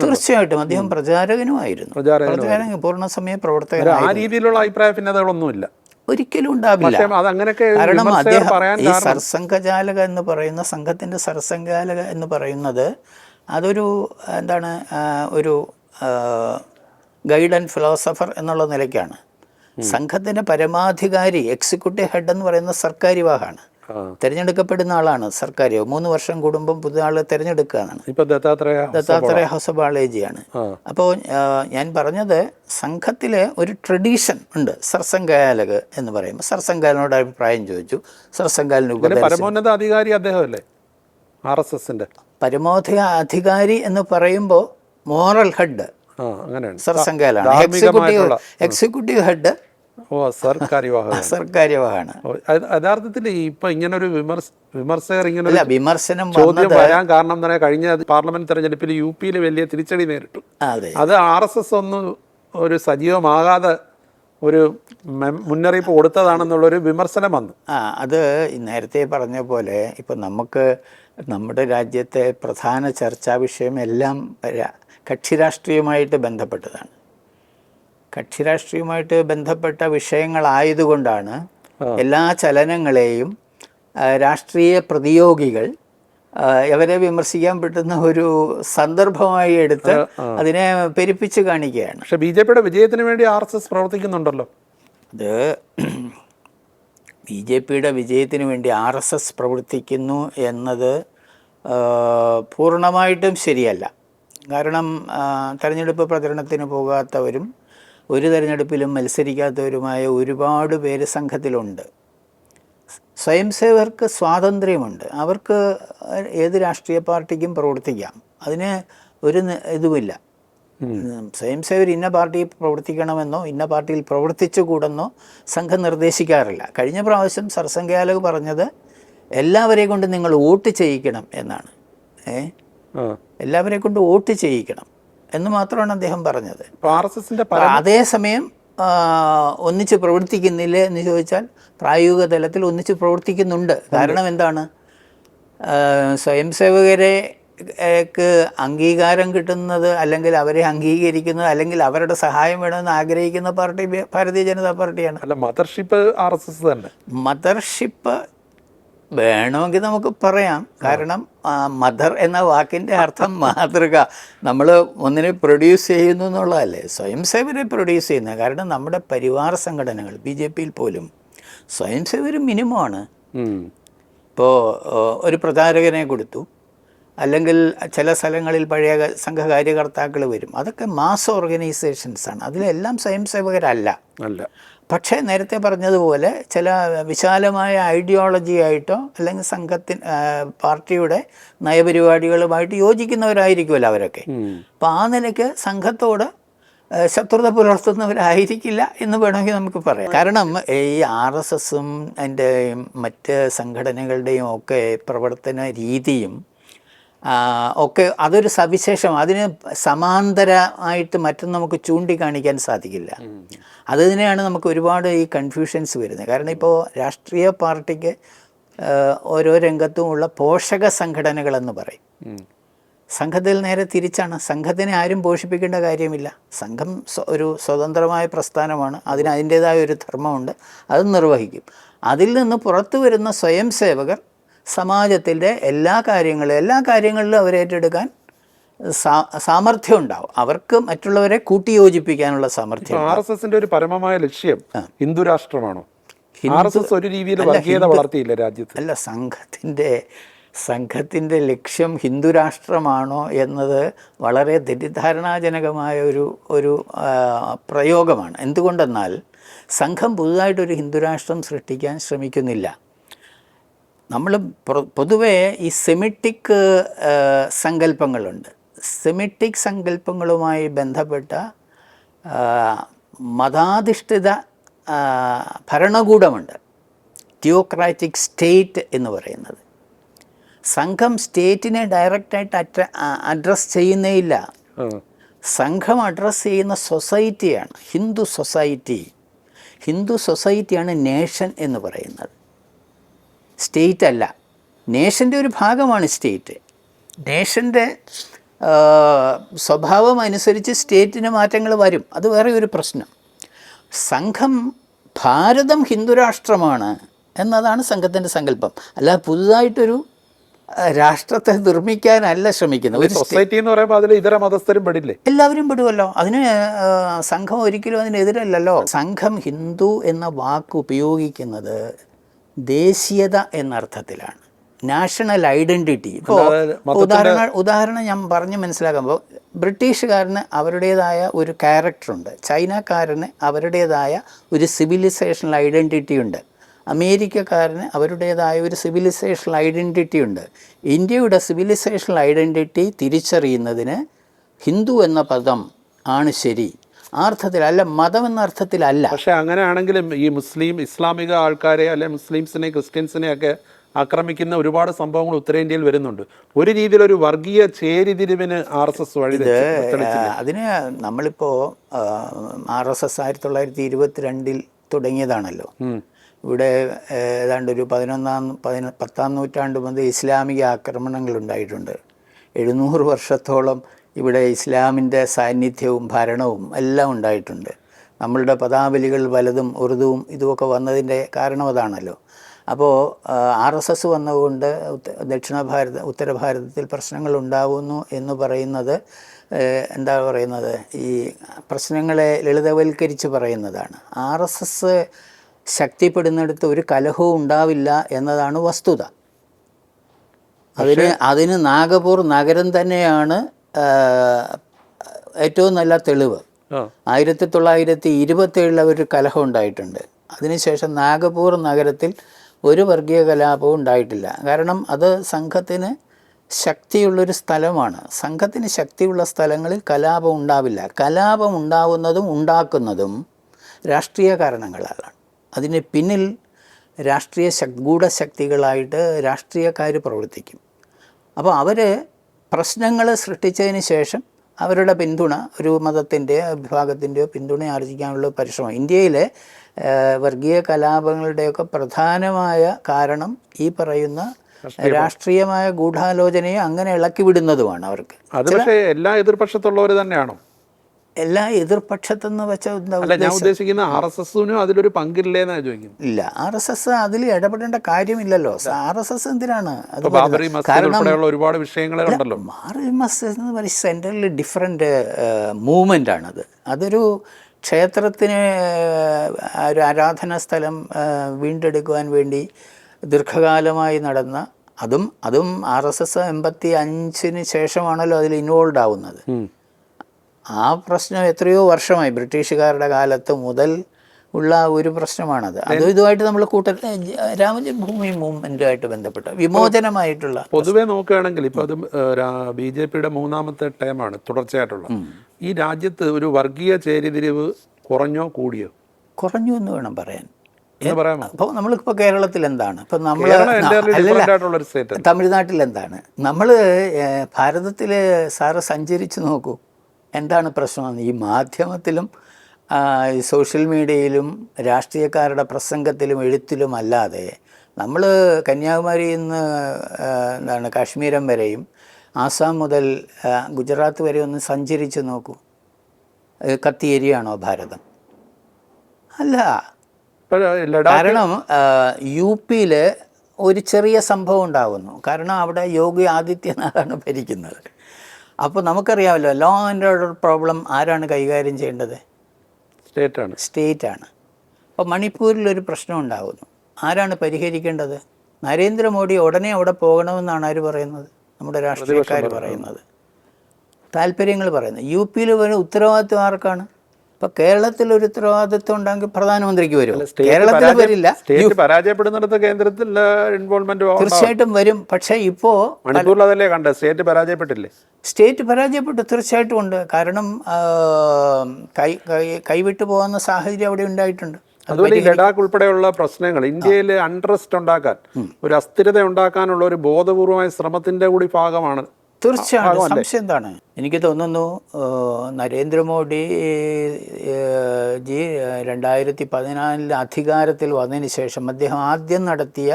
തീർച്ചയായിട്ടും അദ്ദേഹം പ്രചാരകനുമായിരുന്നു. പൂർണ്ണസമയ പ്രവർത്തകൻ. ഒരിക്കലും ഉണ്ടാവില്ല. കാരണം അദ്ദേഹം ഈ സർസംഘചാലക എന്ന് പറയുന്ന സംഘത്തിൻ്റെ സർസംഘാലക എന്ന് പറയുന്നത് അതൊരു ഒരു ഗൈഡ് ആൻഡ് ഫിലോസഫർ എന്നുള്ള നിലയ്ക്കാണ്. സംഘത്തിൻ്റെ പരമാധികാരി എക്സിക്യൂട്ടീവ് ഹെഡ് എന്ന് പറയുന്ന സർക്കാർ വിഭാഗമാണ്. തിരഞ്ഞെടുക്കപ്പെടുന്ന ആളാണ് സർക്കാർ. 3 വർഷം കൂടുമ്പം പുതിയ ആൾ തിരഞ്ഞെടുക്കുകയാണ്. ദത്താത്രേയ ഹൊസബാളേജിയാണ്. അപ്പോൾ ഞാൻ പറഞ്ഞത്, സംഘത്തിലെ ഒരു ട്രഡീഷൻ ഉണ്ട്. സർസംഘാലക് എന്ന് പറയുമ്പോൾ സർസംഘാലിനോട് അഭിപ്രായം ചോദിച്ചു. സർസംഘാലിന് പരമോന്നത അധികാരി അദ്ദേഹമല്ലേ RSSന്റെ? പരമോന്നത അധികാരി എന്ന് പറയുമ്പോൾ മോറൽ ഹെഡ് സർസംഘാലാണ്. എക്സിക്യൂട്ടീവ് ഹെഡ് സർക്കാര്യവാഹാണ്. യഥാർത്ഥത്തിൽ ഇപ്പൊ ഇങ്ങനൊരു വിമർശകർ ഇങ്ങനെ വിമർശനം ചോദ്യം വരാൻ കാരണം തന്നെ കഴിഞ്ഞ പാർലമെന്റ് തെരഞ്ഞെടുപ്പിൽ UP വലിയ തിരിച്ചടി നേരിട്ടു. അത് RSS ഒന്നും ഒരു സജീവമാകാതെ ഒരു മുന്നറിയിപ്പ് കൊടുത്തതാണെന്നുള്ളൊരു വിമർശനം വന്നു. അത് നേരത്തെ പറഞ്ഞ പോലെ ഇപ്പം നമുക്ക് നമ്മുടെ രാജ്യത്തെ പ്രധാന ചർച്ചാ വിഷയം എല്ലാം കക്ഷി രാഷ്ട്രീയമായിട്ട് ബന്ധപ്പെട്ടതാണ്. കക്ഷി രാഷ്ട്രീയമായിട്ട് ബന്ധപ്പെട്ട വിഷയങ്ങളായതുകൊണ്ടാണ് എല്ലാ ചലനങ്ങളെയും രാഷ്ട്രീയ പ്രതിയോഗികൾ അവരെ വിമർശിക്കാൻ പറ്റുന്ന ഒരു സന്ദർഭമായി എടുത്ത് അതിനെ പെരുപ്പിച്ച് കാണിക്കുകയാണ്. പക്ഷേ BJPയുടെ വിജയത്തിന് വേണ്ടി RSS പ്രവർത്തിക്കുന്നുണ്ടല്ലോ. അത് BJPയുടെ വിജയത്തിന് വേണ്ടി RSS പ്രവർത്തിക്കുന്നു എന്നത് പൂർണ്ണമായിട്ടും ശരിയല്ല. കാരണം തെരഞ്ഞെടുപ്പ് പ്രചരണത്തിന് പോകാത്തവരും ഒരു തെരഞ്ഞെടുപ്പിലും മത്സരിക്കാത്തവരുമായ ഒരുപാട് പേര് സംഘത്തിലുണ്ട്. സ്വയംസേവകർക്ക് സ്വാതന്ത്ര്യമുണ്ട്. അവർക്ക് ഏത് രാഷ്ട്രീയ പാർട്ടിക്കും പ്രവർത്തിക്കാം. അതിന് ഒരു ഇതുമില്ല. സ്വയംസേവർ ഇന്ന പാർട്ടിയിൽ പ്രവർത്തിക്കണമെന്നോ ഇന്ന പാർട്ടിയിൽ പ്രവർത്തിച്ചുകൂടെന്നോ സംഘം നിർദ്ദേശിക്കാറില്ല. കഴിഞ്ഞ പ്രാവശ്യം സർസംഘാലക് പറഞ്ഞത് എല്ലാവരെയും കൊണ്ട് നിങ്ങൾ വോട്ട് ചെയ്യിക്കണം എന്നാണ്. എല്ലാവരെ കൊണ്ട് വോട്ട് ചെയ്യിക്കണം എന്ന് മാത്രമാണ് അദ്ദേഹം പറഞ്ഞത്. അതേസമയം ഒന്നിച്ച് പ്രവർത്തിക്കുന്നില്ലേ എന്ന് ചോദിച്ചാൽ പ്രായോഗിക തലത്തിൽ ഒന്നിച്ച് പ്രവർത്തിക്കുന്നുണ്ട്. കാരണം എന്താണ്, സ്വയംസേവകരെ ക്ക് അംഗീകാരം കിട്ടുന്നത്, അല്ലെങ്കിൽ അവരെ അംഗീകരിക്കുന്നത്, അല്ലെങ്കിൽ അവരുടെ സഹായം വേണമെന്ന് ആഗ്രഹിക്കുന്ന പാർട്ടി ഭാരതീയ ജനതാ പാർട്ടിയാണ്. അല്ല, മദർഷിപ്പ് RSS തന്നെ. മദർഷിപ്പ് വേണമെങ്കിൽ നമുക്ക് പറയാം. കാരണം മദർ എന്ന വാക്കിൻ്റെ അർത്ഥം മാതൃക. നമ്മൾ ഒന്നിനെ പ്രൊഡ്യൂസ് ചെയ്യുന്നു എന്നുള്ളതല്ലേ, സ്വയം സേവരെ പ്രൊഡ്യൂസ് ചെയ്യുന്നത്. കാരണം നമ്മുടെ പരിവാർ സംഘടനകൾ BJPയിൽ പോലും സ്വയം സേവർ മിനിമമാണ്. ഇപ്പോൾ ഒരു പ്രചാരകനെ കൊടുത്തു, അല്ലെങ്കിൽ ചില സ്ഥലങ്ങളിൽ പഴയ സംഘകാര്യകർത്താക്കൾ വരും. അതൊക്കെ മാസ് ഓർഗനൈസേഷൻസാണ്. അതിലെല്ലാം സ്വയം സേവകരല്ല. പക്ഷേ നേരത്തെ പറഞ്ഞതുപോലെ ചില വിശാലമായ ഐഡിയോളജി ആയിട്ടോ അല്ലെങ്കിൽ പാർട്ടിയുടെ നയപരിപാടികളുമായിട്ട് യോജിക്കുന്നവരായിരിക്കുമല്ലോ അവരൊക്കെ. അപ്പോൾ ആ നിലയ്ക്ക് സംഘത്തോട് ശത്രുത പുലർത്തുന്നവരായിരിക്കില്ല എന്ന് വേണമെങ്കിൽ നമുക്ക് പറയാം. കാരണം ഈ RSSും അതിൻ്റെ മറ്റ് സംഘടനകളുടെയും ഒക്കെ പ്രവർത്തന രീതിയും ഒക്കെ അതൊരു സവിശേഷം. അതിന് സമാന്തരമായിട്ട് മറ്റൊന്നും നമുക്ക് ചൂണ്ടിക്കാണിക്കാൻ സാധിക്കില്ല. അതിനെയാണ് നമുക്ക് ഒരുപാട് ഈ കൺഫ്യൂഷൻസ് വരുന്നത്. കാരണം ഇപ്പോൾ രാഷ്ട്രീയ പാർട്ടിക്ക് ഓരോ രംഗത്തുമുള്ള പോഷക സംഘടനകളെന്ന് പറയും. സംഘത്തിൽ നേരെ തിരിച്ചാണ്. സംഘത്തിനെ ആരും പോഷിപ്പിക്കേണ്ട കാര്യമില്ല. സംഘം ഒരു സ്വതന്ത്രമായ പ്രസ്ഥാനമാണ്. അതിന് അതിൻ്റേതായ ഒരു ധർമ്മമുണ്ട്, അത് നിർവഹിക്കും. അതിൽ നിന്ന് പുറത്തു വരുന്ന സ്വയം സേവകർ സമാജത്തിൻ്റെ എല്ലാ കാര്യങ്ങളിലും അവരേറ്റെടുക്കാൻ സാമർഥ്യം ഉണ്ടാവും. അവർക്ക് മറ്റുള്ളവരെ കൂട്ടിയോജിപ്പിക്കാനുള്ള സാമർഥ്യം. RSSന്റെ ഒരു പരമമായ ലക്ഷ്യം ഹിന്ദു രാഷ്ട്രമാണോ? RSS ഒരു രീതിയിൽ വർഗീയത വളർത്തിയില്ല രാജ്യത്ത്. അല്ല, സംഘത്തിൻ്റെ ലക്ഷ്യം ഹിന്ദു രാഷ്ട്രമാണോ എന്നത് വളരെ തെറ്റിദ്ധാരണാജനകമായ ഒരു പ്രയോഗമാണ്. എന്തുകൊണ്ടെന്നാൽ സംഘം പുതുതായിട്ടൊരു ഹിന്ദുരാഷ്ട്രം സൃഷ്ടിക്കാൻ ശ്രമിക്കുന്നില്ല. നമ്മൾ പൊതുവേ ഈ സെമിറ്റിക് സങ്കല്പങ്ങളുണ്ട്. സെമിറ്റിക് സങ്കല്പങ്ങളുമായി ബന്ധപ്പെട്ട മതാധിഷ്ഠിത ഭരണകൂടമുണ്ട്, തിയോക്രാറ്റിക് സ്റ്റേറ്റ് എന്ന് പറയുന്നത്. സംഘം സ്റ്റേറ്റിനെ ഡയറക്റ്റായിട്ട് അഡ്രസ്സ് ചെയ്യുന്നേയില്ല. സംഘം അഡ്രസ്സ് ചെയ്യുന്ന സൊസൈറ്റിയാണ്, ഹിന്ദു സൊസൈറ്റിയാണ് നേഷൻ എന്ന് പറയുന്നത്. സ്റ്റേറ്റ് അല്ല. നേഷൻ്റെ ഒരു ഭാഗമാണ് സ്റ്റേറ്റ്. നേഷൻ്റെ സ്വഭാവം അനുസരിച്ച് സ്റ്റേറ്റിന് മാറ്റങ്ങൾ വരും. അത് വേറെ ഒരു പ്രശ്നം. ഭാരതം ഹിന്ദുരാഷ്ട്രമാണ് എന്നതാണ് സംഘത്തിൻ്റെ സങ്കല്പം. അല്ല, പുതുതായിട്ടൊരു രാഷ്ട്രത്തെ നിർമ്മിക്കാനല്ല ശ്രമിക്കുന്നത്. സൊസൈറ്റി എന്ന് പറയുമ്പോൾ അതിൽ ഇതര മതസ്ഥരും പെടില്ലേ? എല്ലാവരും പെടുമല്ലോ. അതിന് സംഘം ഒരിക്കലും അതിനെതിരല്ലല്ലോ. സംഘം ഹിന്ദു എന്ന വാക്ക് ഉപയോഗിക്കുന്നത് ദേശീയത എന്നർത്ഥത്തിലാണ്, നാഷണൽ ഐഡൻറ്റിറ്റി. ഇപ്പോൾ ഉദാഹരണം ഞാൻ പറഞ്ഞ് മനസ്സിലാക്കുമ്പോൾ, ബ്രിട്ടീഷുകാരന് അവരുടേതായ ഒരു ക്യാരക്ടറുണ്ട്, ചൈനക്കാരന് അവരുടേതായ ഒരു സിവിലൈസേഷണൽ ഐഡൻറ്റിറ്റി ഉണ്ട്, അമേരിക്കക്കാരന് അവരുടേതായ ഒരു സിവിലൈസേഷണൽ ഐഡൻറ്റിറ്റി ഉണ്ട്. ഇന്ത്യയുടെ സിവിലൈസേഷണൽ ഐഡൻറ്റിറ്റി തിരിച്ചറിയുന്നതിന് ഹിന്ദു എന്ന പദം ആണ് ശരി. ആ അർത്ഥത്തിലല്ല, മതം എന്ന അർത്ഥത്തിലല്ല. പക്ഷേ അങ്ങനെയാണെങ്കിലും ഈ ഇസ്ലാമിക ആൾക്കാരെ അല്ലെ മുസ്ലിംസിനെ ക്രിസ്ത്യൻസിനെയൊക്കെ ആക്രമിക്കുന്ന ഒരുപാട് സംഭവങ്ങൾ ഉത്തരേന്ത്യയിൽ വരുന്നുണ്ട്. ഒരു രീതിയിലൊരു വർഗീയ ചേരിതിരിവിന് RSS വഴി അതിന് നമ്മളിപ്പോൾ RSS 1922 തുടങ്ങിയതാണല്ലോ. ഇവിടെ ഏതാണ്ട് ഒരു 10ാം നൂറ്റാണ്ട് മുതൽ ഇസ്ലാമിക ആക്രമണങ്ങൾ ഉണ്ടായിട്ടുണ്ട്. 700 വർഷത്തോളം ഇവിടെ ഇസ്ലാമിൻ്റെ സാന്നിധ്യവും ഭരണവും എല്ലാം ഉണ്ടായിട്ടുണ്ട്. നമ്മളുടെ പദാവലികൾ പലതും ഉറുദുവും ഇതുമൊക്കെ വന്നതിൻ്റെ കാരണം അതാണല്ലോ. അപ്പോൾ RSS വന്നതുകൊണ്ട് ഉത്തര ഭാരതത്തിൽ പ്രശ്നങ്ങൾ ഉണ്ടാവുന്നു എന്ന് പറയുന്നത് എന്താ പറയുന്നത്, ഈ പ്രശ്നങ്ങളെ ലളിതവൽക്കരിച്ച് പറയുന്നതാണ്. RSS ശക്തിപ്പെടുന്നിടത്ത് ഒരു കലഹവും ഉണ്ടാവില്ല എന്നതാണ് വസ്തുത. അതിന് നാഗപൂർ നഗരം തന്നെയാണ് ഏറ്റവും നല്ല തെളിവ്. 1927 ഒരു കലഹം ഉണ്ടായിട്ടുണ്ട്. അതിനുശേഷം നാഗപൂർ നഗരത്തിൽ ഒരു വർഗീയ കലാപവും ഉണ്ടായിട്ടില്ല. കാരണം അത് സംഘത്തിന് ശക്തിയുള്ളൊരു സ്ഥലമാണ്. സംഘത്തിന് ശക്തിയുള്ള സ്ഥലങ്ങളിൽ കലാപം ഉണ്ടാവില്ല. കലാപം ഉണ്ടാവുന്നതും ഉണ്ടാക്കുന്നതും രാഷ്ട്രീയ കാരണങ്ങളാണ്. അതിന് പിന്നിൽ രാഷ്ട്രീയ ഗൂഢശക്തികളായിട്ട് രാഷ്ട്രീയക്കാർ പ്രവർത്തിക്കും. അപ്പോൾ അവർ പ്രശ്നങ്ങൾ സൃഷ്ടിച്ചതിന് ശേഷം അവരുടെ പിന്തുണ, ഒരു മതത്തിൻ്റെയോ വിഭാഗത്തിൻ്റെയോ പിന്തുണ ആർജിക്കാനുള്ള പരിശ്രമം. ഇന്ത്യയിലെ വർഗീയ കലാപങ്ങളുടെയൊക്കെ പ്രധാനമായ കാരണം ഈ പറയുന്ന രാഷ്ട്രീയമായ ഗൂഢാലോചനയെ അങ്ങനെ ഇളക്കി വിടുന്നതുമാണ് അവർക്ക്. അത് പക്ഷേ എല്ലാ എതിർപക്ഷത്തുള്ളവർ തന്നെയാണോ? എല്ലാ എതിർപക്ഷത്തെന്ന് വെച്ചാൽ അല്ല, ഞാൻ ഉദ്ദേശിക്കുന്ന RSSനും അതിലൊരു പങ്കില്ലേന്നാണ് ചോദിക്കുന്നത്. ഇല്ല, RSS അതിൽ ഇടപെടേണ്ട കാര്യമില്ലല്ലോ. RSS എന്തിനാണ് അത്? ബാബറി മസ്ജിദ് ഉൾപ്പെടെയുള്ള ഒരുപാട് വിഷയങ്ങളെ ഉണ്ടല്ലോ. ബാബറി മസ്ജിദ് എന്ന് പറയുന്നത് സെൻട്രലി ഡിഫറെൻ്റ് മൂവ്മെൻ്റ് ആണത്. അതൊരു ക്ഷേത്രത്തിന് ഒരു ആരാധനാ സ്ഥലം വീണ്ടെടുക്കുവാൻ വേണ്ടി ദീർഘകാലമായി നടന്ന അതും RSS 85-ന് ശേഷമാണല്ലോ അതിൽ ഇൻവോൾവ് ആവുന്നത്. ആ പ്രശ്നം എത്രയോ വർഷമായി, ബ്രിട്ടീഷുകാരുടെ കാലത്ത് മുതൽ ഉള്ള ഒരു പ്രശ്നമാണത്. ഇതുമായിട്ട് നമ്മൾ രാമജന്മഭൂമി മൂവ്മെൻറ്റുമായിട്ട് ബന്ധപ്പെട്ട വിമോചനമായിട്ടുള്ള പൊതുവെ നോക്കുകയാണെങ്കിൽ ഇപ്പോൾ അത് BJPയുടെ 3ാമത്തെ ടേമാണ് തുടർച്ചയായിട്ടുള്ള. ഈ രാജ്യത്ത് ഒരു വർഗീയ ചേരിതിരിവ് കുറഞ്ഞോ കൂടിയോ? കുറഞ്ഞു എന്ന് വേണം പറയാൻ. പറയാമോ? അപ്പോൾ നമ്മളിപ്പോൾ കേരളത്തിൽ എന്താണ്, ഇപ്പം നമ്മൾ തമിഴ്നാട്ടിൽ എന്താണ്, നമ്മൾ ഭാരതത്തിൽ സാറ് സഞ്ചരിച്ച് നോക്കൂ, എന്താണ് പ്രശ്നം? ഈ മാധ്യമത്തിലും സോഷ്യൽ മീഡിയയിലും രാഷ്ട്രീയക്കാരുടെ പ്രസംഗത്തിലും എഴുത്തിലും അല്ലാതെ നമ്മൾ കന്യാകുമാരിയിൽ നിന്ന് എന്താണ് കാശ്മീരം വരെയും ആസാം മുതൽ ഗുജറാത്ത് വരെ ഒന്ന് സഞ്ചരിച്ച് നോക്കൂ. കത്തിയേരിയാണോ ഭാരതം? അല്ല. കാരണം UP-യിൽ ഒരു ചെറിയ സംഭവം ഉണ്ടാകുന്നു. കാരണം അവിടെ യോഗി ആദിത്യനാഥാണ് ഭരിക്കുന്നത്. അപ്പോൾ നമുക്കറിയാമല്ലോ, ലോ ആൻഡ് ഓർഡർ പ്രോബ്ലം ആരാണ് കൈകാര്യം ചെയ്യേണ്ടത്? സ്റ്റേറ്റാണ്. അപ്പോൾ മണിപ്പൂരിലൊരു പ്രശ്നം ഉണ്ടാകുന്നു, ആരാണ് പരിഹരിക്കേണ്ടത്? നരേന്ദ്രമോദി ഉടനെ അവിടെ പോകണമെന്നാണ് ആര് പറയുന്നത്? നമ്മുടെ രാഷ്ട്രീയക്കാർ പറയുന്നത്, താല്പര്യങ്ങൾ പറയുന്നത്. UP-യിൽ ഒരു ഉത്തരവാദിത്വം ആർക്കാണ്? ഇപ്പോൾ കേരളത്തിലൊരു ഉത്തരവാദിത്വം ഉണ്ടെങ്കിൽ പ്രധാനമന്ത്രിക്ക് വരും. കേരളത്തിൽ വരില്ല. പരാജയപ്പെടുന്നിടത്ത് കേന്ദ്രത്തിൽ ഇൻവോൾവ്മെന്റ് തീർച്ചയായിട്ടും വരും. പക്ഷേ ഇപ്പോൾ മണിപ്പൂരിലതല്ലേ കണ്ടത്? സ്റ്റേറ്റ് പരാജയപ്പെട്ടില്ലേ? സ്റ്റേറ്റ് പരാജയപ്പെട്ടു, തീർച്ചയായിട്ടും ഉണ്ട്. കാരണം കൈവിട്ടു പോകുന്ന സാഹചര്യം അവിടെ ഉണ്ടായിട്ടുണ്ട്. അതുപോലെ ഈ ലഡാക്ക് ഉൾപ്പെടെയുള്ള പ്രശ്നങ്ങൾ ഇന്ത്യയിൽ അൺട്രസ്റ്റ് ഉണ്ടാക്കാൻ, ഒരു അസ്ഥിരത ഉണ്ടാക്കാനുള്ള ഒരു ബോധപൂർവമായ ശ്രമത്തിന്റെ കൂടി ഭാഗമാണ്. തീർച്ചയായിട്ടും. സംശയം എന്താണ്? എനിക്ക് തോന്നുന്നു നരേന്ദ്രമോദി 2014 അധികാരത്തിൽ വന്നതിന് ശേഷം അദ്ദേഹം ആദ്യം നടത്തിയ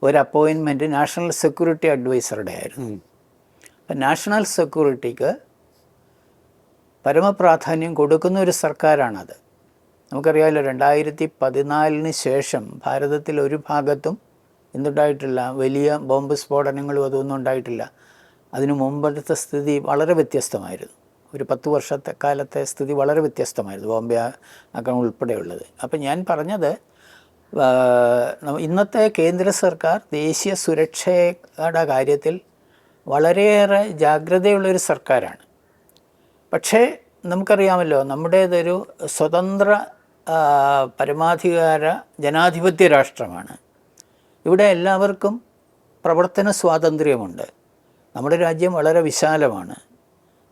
ഒരു അപ്പോയിൻമെൻറ്റ് നാഷണൽ സെക്യൂരിറ്റി അഡ്വൈസറുടെ ആയിരുന്നു. അപ്പം നാഷണൽ സെക്യൂരിറ്റിക്ക് പരമപ്രാധാന്യം കൊടുക്കുന്ന ഒരു സർക്കാരാണത്. നമുക്കറിയാമല്ലോ, 2014 ശേഷം ഭാരതത്തിൽ ഒരു ഭാഗത്തും എന്തുണ്ടായിട്ടില്ല, വലിയ ബോംബ് സ്ഫോടനങ്ങളും അതൊന്നും ഉണ്ടായിട്ടില്ല. അതിനു മുമ്പത്തെ സ്ഥിതി വളരെ വ്യത്യസ്തമായിരുന്നു. ഒരു 10 വർഷത്തെ കാലത്തെ സ്ഥിതി വളരെ വ്യത്യസ്തമായിരുന്നു, ബോംബെ ആക്രമണം ഉൾപ്പെടെയുള്ളത്. അപ്പം ഞാൻ പറഞ്ഞത്, ഇന്നത്തെ കേന്ദ്ര സർക്കാർ ദേശീയ സുരക്ഷയുടെ കാര്യത്തിൽ വളരെയേറെ ജാഗ്രതയുള്ളൊരു സർക്കാരാണ്. പക്ഷേ നമുക്കറിയാമല്ലോ, നമ്മുടേതൊരു സ്വതന്ത്ര പരമാധികാര ജനാധിപത്യ രാഷ്ട്രമാണ്. ഇവിടെ എല്ലാവർക്കും പ്രവർത്തന സ്വാതന്ത്ര്യമുണ്ട്. നമ്മുടെ രാജ്യം വളരെ വിശാലമാണ്.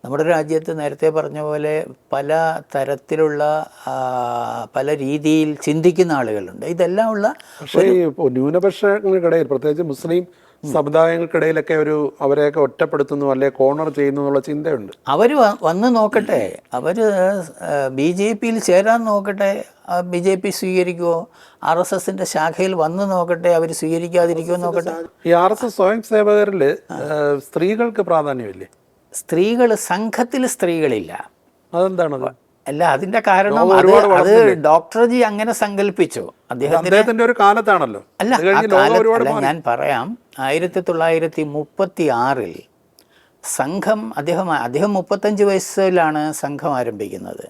നമ്മുടെ രാജ്യത്ത് നേരത്തെ പറഞ്ഞ പോലെ പല തരത്തിലുള്ള പല രീതിയിൽ ചിന്തിക്കുന്ന ആളുകളുണ്ട്. ഇതെല്ലാം ഉള്ള പക്ഷേ ന്യൂനപക്ഷങ്ങൾക്കിടയിൽ, പ്രത്യേകിച്ച് മുസ്ലിം സമുദായങ്ങൾക്കിടയിലൊക്കെ അവരെയൊക്കെ ഒറ്റപ്പെടുത്തുന്നു, അല്ലെ കോർണർ ചെയ്യുന്നു എന്നുള്ള ചിന്തയുണ്ട്. അവർ വന്ന് നോക്കട്ടെ, അവർ BJP-യിൽ ചേരാൻ നോക്കട്ടെ, BJP സ്വീകരിക്കുമോ? RSS-ന്റെ ശാഖയിൽ വന്ന് നോക്കട്ടെ, അവർ സ്വീകരിക്കാതിരിക്കുമോ നോക്കട്ടെ. ഈ RSS സ്വയം സേവകരിൽ സ്ത്രീകൾക്ക് പ്രാധാന്യമില്ലേ? സ്ത്രീകൾ സംഘത്തിൽ സ്ത്രീകളില്ല. അതെന്താണത്? അല്ല, അതിന്റെ കാരണം അത് ഡോക്ടർജി അങ്ങനെ സങ്കല്പിച്ചു. അദ്ദേഹത്തിന്റെ ഒരു കാലത്താണല്ലോ. അല്ല, ഞാൻ പറയാം, 1936 സംഘം അദ്ദേഹം 35 വയസ്സിലാണ് സംഘം ആരംഭിക്കുന്നത്.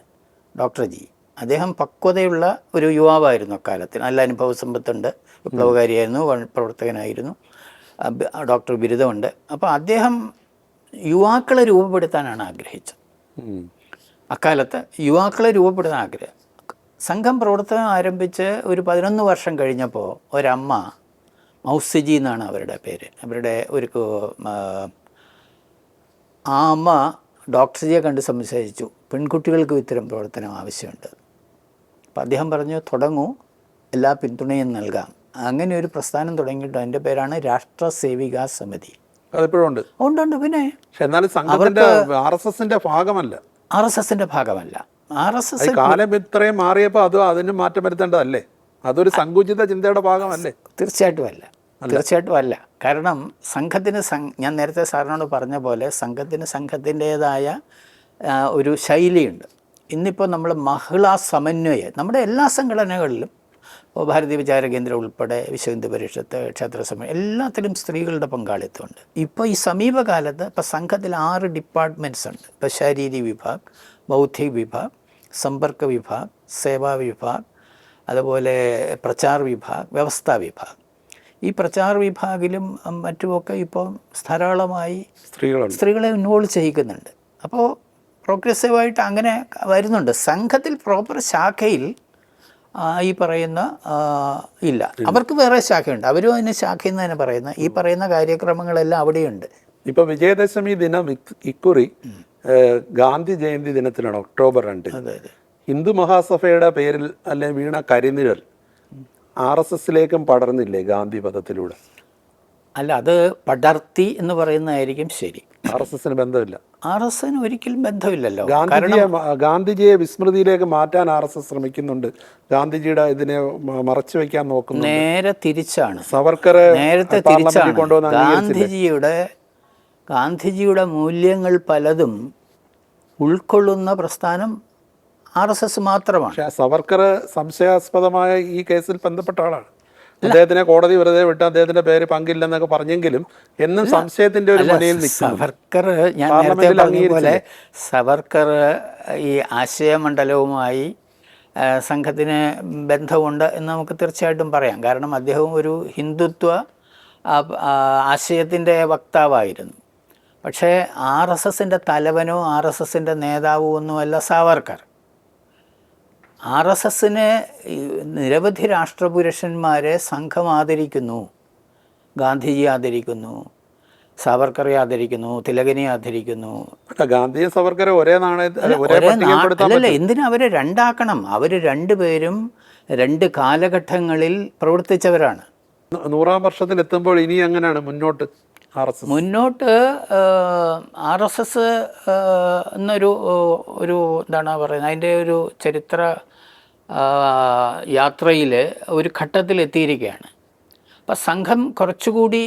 ഡോക്ടർജി അദ്ദേഹം പക്വതയുള്ള ഒരു യുവാവായിരുന്നു. അക്കാലത്ത് നല്ല അനുഭവ സമ്പത്തുണ്ട്, വിപ്ലവകാരിയായിരുന്നു, പ്രവർത്തകനായിരുന്നു, ഡോക്ടർ ബിരുദമുണ്ട്. അപ്പോൾ അദ്ദേഹം യുവാക്കളെ രൂപപ്പെടുത്താനാണ് ആഗ്രഹിച്ചത്. അക്കാലത്ത് യുവാക്കളെ രൂപപ്പെടുത്താൻ ആഗ്രഹം. സംഘം പ്രവർത്തനം ആരംഭിച്ച് ഒരു 11 വർഷം കഴിഞ്ഞപ്പോൾ ഒരമ്മ, മൗസിജി എന്നാണ് അവരുടെ പേര്, അവരുടെ ഒരു ആ അമ്മ ഡോക്ടർജിയെ കണ്ട് സംസാരിച്ചു. പെൺകുട്ടികൾക്കും ഇത്തരം പ്രവർത്തനം ആവശ്യമുണ്ട്. അപ്പോൾ അദ്ദേഹം പറഞ്ഞു, തുടങ്ങൂ, എല്ലാ പിന്തുണയും നൽകാം. അങ്ങനെ ഒരു പ്രസ്ഥാനം തുടങ്ങിയിട്ട് അതിൻ്റെ പേരാണ് രാഷ്ട്ര സേവികാ സമിതി. അതിപ്പോഴും ഉണ്ട്. ഉണ്ട്. പിന്നെ RSS-ന്റെ ഭാഗമല്ല. RSS-ന്റെ ഭാഗമല്ല. RSS കാലം ഇത്രയും മാറിയപ്പോൾ അതിന് മാറ്റം വരുത്തേണ്ടതല്ലേ? അതൊരു സങ്കുചിത ചിന്തയുടെ ഭാഗമല്ലേ? തീർച്ചയായിട്ടും അല്ല. തീർച്ചയായിട്ടും അല്ല. കാരണം സംഘത്തിന് ഞാൻ നേരത്തെ സാറിനോട് പറഞ്ഞ പോലെ സംഘത്തിന് സംഘത്തിൻ്റേതായ ഒരു ശൈലിയുണ്ട്. ഇന്നിപ്പോൾ നമ്മൾ മഹിളാ സമന്വയം നമ്മുടെ എല്ലാ സംഘടനകളിലും, ഇപ്പോൾ ഭാരതീയ വിചാര കേന്ദ്രം ഉൾപ്പെടെ വിശ്വഹിന്ദു പരിഷത്ത്, ക്ഷേത്ര സമയം, എല്ലാത്തിലും സ്ത്രീകളുടെ പങ്കാളിത്തമുണ്ട്. ഇപ്പോൾ ഈ സമീപകാലത്ത് ഇപ്പോൾ സംഘത്തിൽ 6 ഡിപ്പാർട്ട്മെൻറ്റ്സ് ഉണ്ട്. ഇപ്പോൾ ശാരീരിക വിഭാഗ്, ബൗദ്ധിക് വിഭാഗ്, സമ്പർക്ക വിഭാഗ്, സേവാ വിഭാഗ്, അതുപോലെ പ്രചാർ വിഭാഗ്, വ്യവസ്ഥാ വിഭാഗ്. ഈ പ്രചാർ വിഭാഗിലും മറ്റുമൊക്കെ ഇപ്പോൾ ധാരാളമായി സ്ത്രീകളെ ഇൻവോൾവ് ചെയ്യിക്കുന്നുണ്ട്. അപ്പോൾ പ്രോഗ്രസീവായിട്ട് അങ്ങനെ വരുന്നുണ്ട്. സംഘത്തിൽ പ്രോപ്പർ ശാഖയിൽ ഈ പറയുന്ന ഇല്ല, അവർക്ക് വേറെ ശാഖയുണ്ട്. അവരും അതിന് ശാഖയെന്ന് തന്നെ പറയുന്ന ഈ പറയുന്ന കാര്യക്രമങ്ങളെല്ലാം അവിടെയുണ്ട്. ഇപ്പോൾ വിജയദശമി ദിനം ഇക്കുറി ഗാന്ധി ജയന്തി ദിനത്തിലാണ്, ഒക്ടോബർ 2. അതെ അതെ. ഹിന്ദു മഹാസഭയുടെ പേരിൽ അല്ലെ വീണ കരിനിഴൽ RSSലേക്കും പടർന്നില്ലേ ഗാന്ധി പദത്തിലൂടെ? അല്ല, അത് പടർത്തി എന്ന് പറയുന്നതായിരിക്കും ശരി. RSSന് ബന്ധമില്ല. RSSന് ഒരിക്കലും ബന്ധമില്ലല്ലോ. ഗാന്ധിജിയെ വിസ്മൃതിയിലേക്ക് മാറ്റാൻ RSS ശ്രമിക്കുന്നുണ്ട്. ഗാന്ധിജിയുടെ ഇതിനെ മറച്ചു വയ്ക്കാൻ നോക്കുന്നു. നേരെ തിരിച്ചാണ്. സവർക്കറെ നേരത്തെ തിരിച്ചാണ്. ഗാന്ധിജിയുടെ മൂല്യങ്ങൾ പലതും ഉൾക്കൊള്ളുന്ന പ്രസ്ഥാനം RSS മാത്രമാണ്. പക്ഷേ സവർക്കർ സംശയാസ്പദമായ ഈ കേസിൽ ബന്ധപ്പെട്ട ആളാണ്. അദ്ദേഹത്തിനെ കോടതി വെറുതെ വിട്ട് അദ്ദേഹത്തിന്റെ പേര് പങ്കില്ലെന്നൊക്കെ പറഞ്ഞെങ്കിലും എന്നും സംശയത്തിന്റെ ഒരു മുനയിൽ നിൽക്കുന്നു. സവർക്കർ, ഞാൻ നേരത്തെ പറഞ്ഞ പോലെ സവർക്കർ ഈ ആശയമണ്ഡലവുമായി സംഘത്തിന് ബന്ധമുണ്ട് എന്ന് നമുക്ക് തീർച്ചയായിട്ടും പറയാം. കാരണം അദ്ദേഹം ഒരു ഹിന്ദുത്വ ആശയത്തിൻ്റെ വക്താവായിരുന്നു. പക്ഷേ RSSൻ്റെ തലവനോ RSSൻ്റെ നേതാവോ ഒന്നുമല്ല സാവർക്കർ. RSSന് നിരവധി രാഷ്ട്രപുരുഷന്മാരെ സംഘം ആദരിക്കുന്നു. ഗാന്ധിജി ആദരിക്കുന്നു, സാവർക്കറെ ആദരിക്കുന്നു, തിലകനെ ആദരിക്കുന്നു. ഗാന്ധിയും സവർക്കറെ ഒരേ അല്ലല്ല, എന്തിനാ അവരെ രണ്ടാക്കണം? അവർ രണ്ടുപേരും 2 കാലഘട്ടങ്ങളിൽ പ്രവർത്തിച്ചവരാണ്. 100-ാം വർഷത്തിൽ എത്തുമ്പോൾ ഇനി എങ്ങനെയാണ് മുന്നോട്ട് RSS എന്നൊരു എന്താണ് പറയുന്നത്, അതിൻ്റെ ഒരു ചരിത്ര യാത്രയിൽ ഒരു ഘട്ടത്തിലെത്തിയിരിക്കുകയാണ്. അപ്പം സംഘം കുറച്ചുകൂടി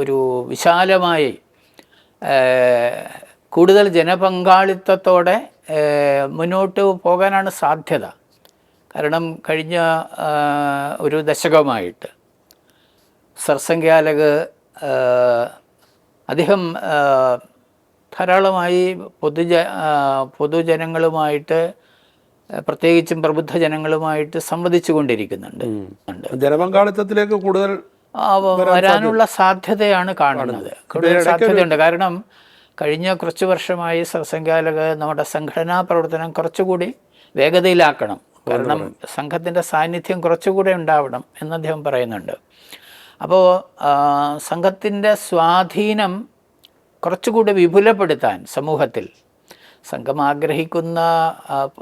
ഒരു വിശാലമായി കൂടുതൽ ജനപങ്കാളിത്തത്തോടെ മുന്നോട്ട് പോകാനാണ് സാധ്യത. കാരണം കഴിഞ്ഞ ഒരു ദശകമായിട്ട് സർസംഘ്യാലക് അദ്ദേഹം ധാരാളമായി പൊതുജനങ്ങളുമായിട്ട്, പ്രത്യേകിച്ചും പ്രബുദ്ധ ജനങ്ങളുമായിട്ട് സംവദിച്ചു കൊണ്ടിരിക്കുന്നുണ്ട്. ജനപങ്കാളിത്തത്തിലേക്ക് കൂടുതൽ വരാനുള്ള സാധ്യതയാണ് കാണുന്നത്. കൂടുതൽ സാധ്യതയുണ്ട്. കാരണം കഴിഞ്ഞ കുറച്ച് വർഷമായി സർസംഘ്യാലക് നമ്മുടെ സംഘടനാ പ്രവർത്തനം കുറച്ചുകൂടി വേഗതയിലാക്കണം. കാരണം സംഘത്തിൻ്റെ സാന്നിധ്യം കുറച്ചുകൂടെ ഉണ്ടാവണം എന്ന് അദ്ദേഹം പറയുന്നുണ്ട്. അപ്പോൾ സംഘത്തിൻ്റെ സ്വാധീനം കുറച്ചുകൂടി വിപുലപ്പെടുത്താൻ സമൂഹത്തിൽ സംഘം ആഗ്രഹിക്കുന്ന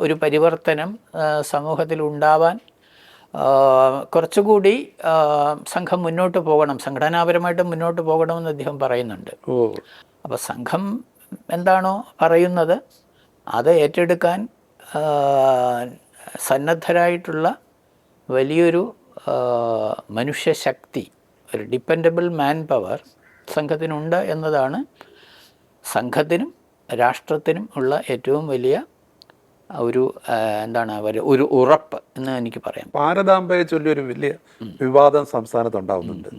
ഒരു പരിവർത്തനം സമൂഹത്തിൽ ഉണ്ടാവാൻ കുറച്ചുകൂടി സംഘം മുന്നോട്ട് പോകണം, സംഘടനാപരമായിട്ട് മുന്നോട്ട് പോകണമെന്ന് അദ്ദേഹം പറയുന്നുണ്ട്. അപ്പോൾ സംഘം എന്താണോ പറയുന്നത് അത് ഏറ്റെടുക്കാൻ സന്നദ്ധരായിട്ടുള്ള വലിയൊരു മനുഷ്യശക്തി, ഒരു ഡിപ്പെൻഡബിൾ മാൻ പവർ സംഘത്തിനുണ്ട് എന്നതാണ് സംഘത്തിനും രാഷ്ട്രത്തിനും ഉള്ള ഏറ്റവും വലിയ ഒരു ഒരു ഉറപ്പ് എന്ന് എനിക്ക് പറയാം. ഭാരതാംബയെ ചൊല്ലി ഒരു വലിയ വിവാദം സംസ്ഥാനത്ത് ഉണ്ടാകുന്നുണ്ട്.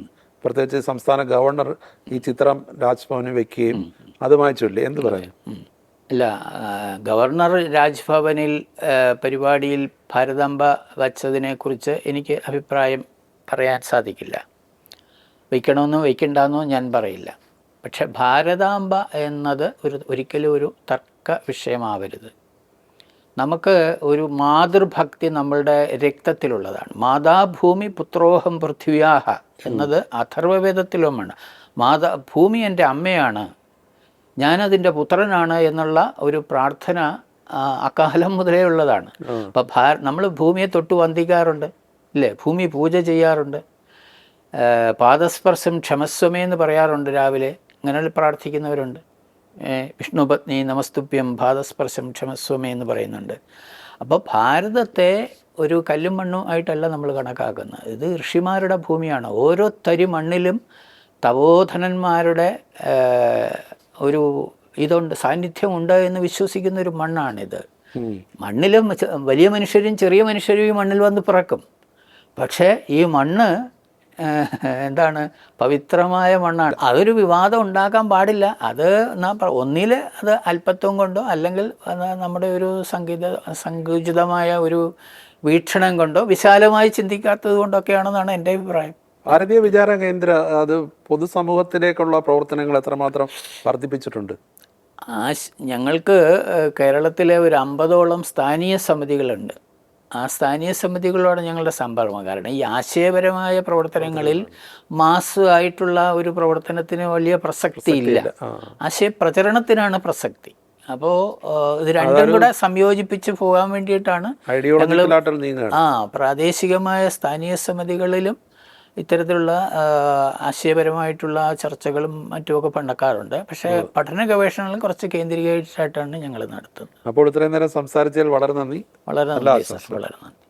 പ്രത്യേകിച്ച് സംസ്ഥാന ഗവർണർ ഈ ചിത്രം രാജ്ഭവനിൽ വെക്കുകയും അതുമായി ചൊല്ലി എന്ത് പറയാം? അല്ല, ഗവർണർ രാജ്ഭവനിൽ പരിപാടിയിൽ ഭാരതാംബ വച്ചതിനെക്കുറിച്ച് എനിക്ക് അഭിപ്രായം പറയാൻ സാധിക്കില്ല. വയ്ക്കണമെന്നോ വയ്ക്കണ്ടെന്നോ ഞാൻ പറയില്ല. പക്ഷെ ഭാരതാംബ എന്നത് ഒരിക്കലും ഒരു തർക്ക വിഷയമാവരുത്. നമുക്ക് ഒരു മാതൃഭക്തി നമ്മളുടെ രക്തത്തിലുള്ളതാണ്. മാതാഭൂമി പുത്രോഹം പൃഥ്വിയാഹ എന്നത് അഥർവവേദത്തിലുമാണ്. ഭൂമി എൻ്റെ അമ്മയാണ്, ഞാനതിൻ്റെ പുത്രനാണ് എന്നുള്ള ഒരു പ്രാർത്ഥന അക്കാലം മുതലേ ഉള്ളതാണ്. അപ്പം നമ്മൾ ഭൂമിയെ തൊട്ട് വന്ദിക്കാറുണ്ട്, ഇല്ലേ? ഭൂമി പൂജ ചെയ്യാറുണ്ട്. പാദസ്പർശം ക്ഷമസ്വമേ എന്ന് പറയാറുണ്ട് രാവിലെ. അങ്ങനെ പ്രാർത്ഥിക്കുന്നവരുണ്ട്. വിഷ്ണുപത്നി നമസ്തുഭ്യം പാദസ്പർശം ക്ഷമസ്വമേ എന്ന് പറയുന്നുണ്ട്. അപ്പോൾ ഭാരതത്തെ ഒരു കല്ലും മണ്ണും ആയിട്ടല്ല നമ്മൾ കണക്കാക്കുന്നത്. ഇത് ഋഷിമാരുടെ ഭൂമിയാണ്. ഓരോ തരി മണ്ണിലും തപോധനന്മാരുടെ ഒരു ഇതുണ്ട്, സാന്നിധ്യമുണ്ട് എന്ന് വിശ്വസിക്കുന്ന ഒരു മണ്ണാണിത്. മണ്ണിലും വലിയ മനുഷ്യരും ചെറിയ മനുഷ്യരും ഈ മണ്ണിൽ വന്ന് പിറക്കും. പക്ഷേ ഈ മണ്ണ് എന്താണ്, പവിത്രമായ മണ്ണാണ്. അതൊരു വിവാദം ഉണ്ടാക്കാൻ പാടില്ല. അത് ഒന്നിൽ അത് അല്പത്വം കൊണ്ടോ അല്ലെങ്കിൽ നമ്മുടെ ഒരു സങ്കുചിതമായ ഒരു വീക്ഷണം കൊണ്ടോ വിശാലമായി ചിന്തിക്കാത്തത് കൊണ്ടൊക്കെയാണെന്നാണ് എൻ്റെ അഭിപ്രായം. ഭാരതീയ വിചാര കേന്ദ്ര അത് പൊതുസമൂഹത്തിലേക്കുള്ള പ്രവർത്തനങ്ങൾ എത്രമാത്രം വർദ്ധിപ്പിച്ചിട്ടുണ്ട്? ഞങ്ങൾക്ക് കേരളത്തിലെ ഒരു 50ഓളം സ്ഥാനീയ സമിതികളുണ്ട്. ആ സ്ഥാനീയ സമിതികളോട് ഞങ്ങളുടെ സമ്പർക്കം. കാരണം ഈ ആശയപരമായ പ്രവർത്തനങ്ങളിൽ മാസ് ആയിട്ടുള്ള ഒരു പ്രവർത്തനത്തിന് വലിയ പ്രസക്തിയില്ല. ആശയപ്രചരണത്തിനാണ് പ്രസക്തി. അപ്പോൾ ഇത് രണ്ടും കൂടെ സംയോജിപ്പിച്ച് പോകാൻ വേണ്ടിയിട്ടാണ് ഞങ്ങൾ പ്രാദേശികമായ സ്ഥാനീയ സമിതികളിലും ഇത്തരത്തിലുള്ള ആശയപരമായിട്ടുള്ള ചർച്ചകളും മറ്റുമൊക്കെ പണ്ടക്കാറുണ്ട്. പക്ഷേ പഠന ഗവേഷണങ്ങളും കുറച്ച് കേന്ദ്രീകരിച്ചായിട്ടാണ് ഞങ്ങൾ നടത്തുന്നത്. അപ്പോൾ ഇത്രയും നേരം സംസാരിച്ചതിൽ വളരെ നന്ദി. വളരെ നന്ദി.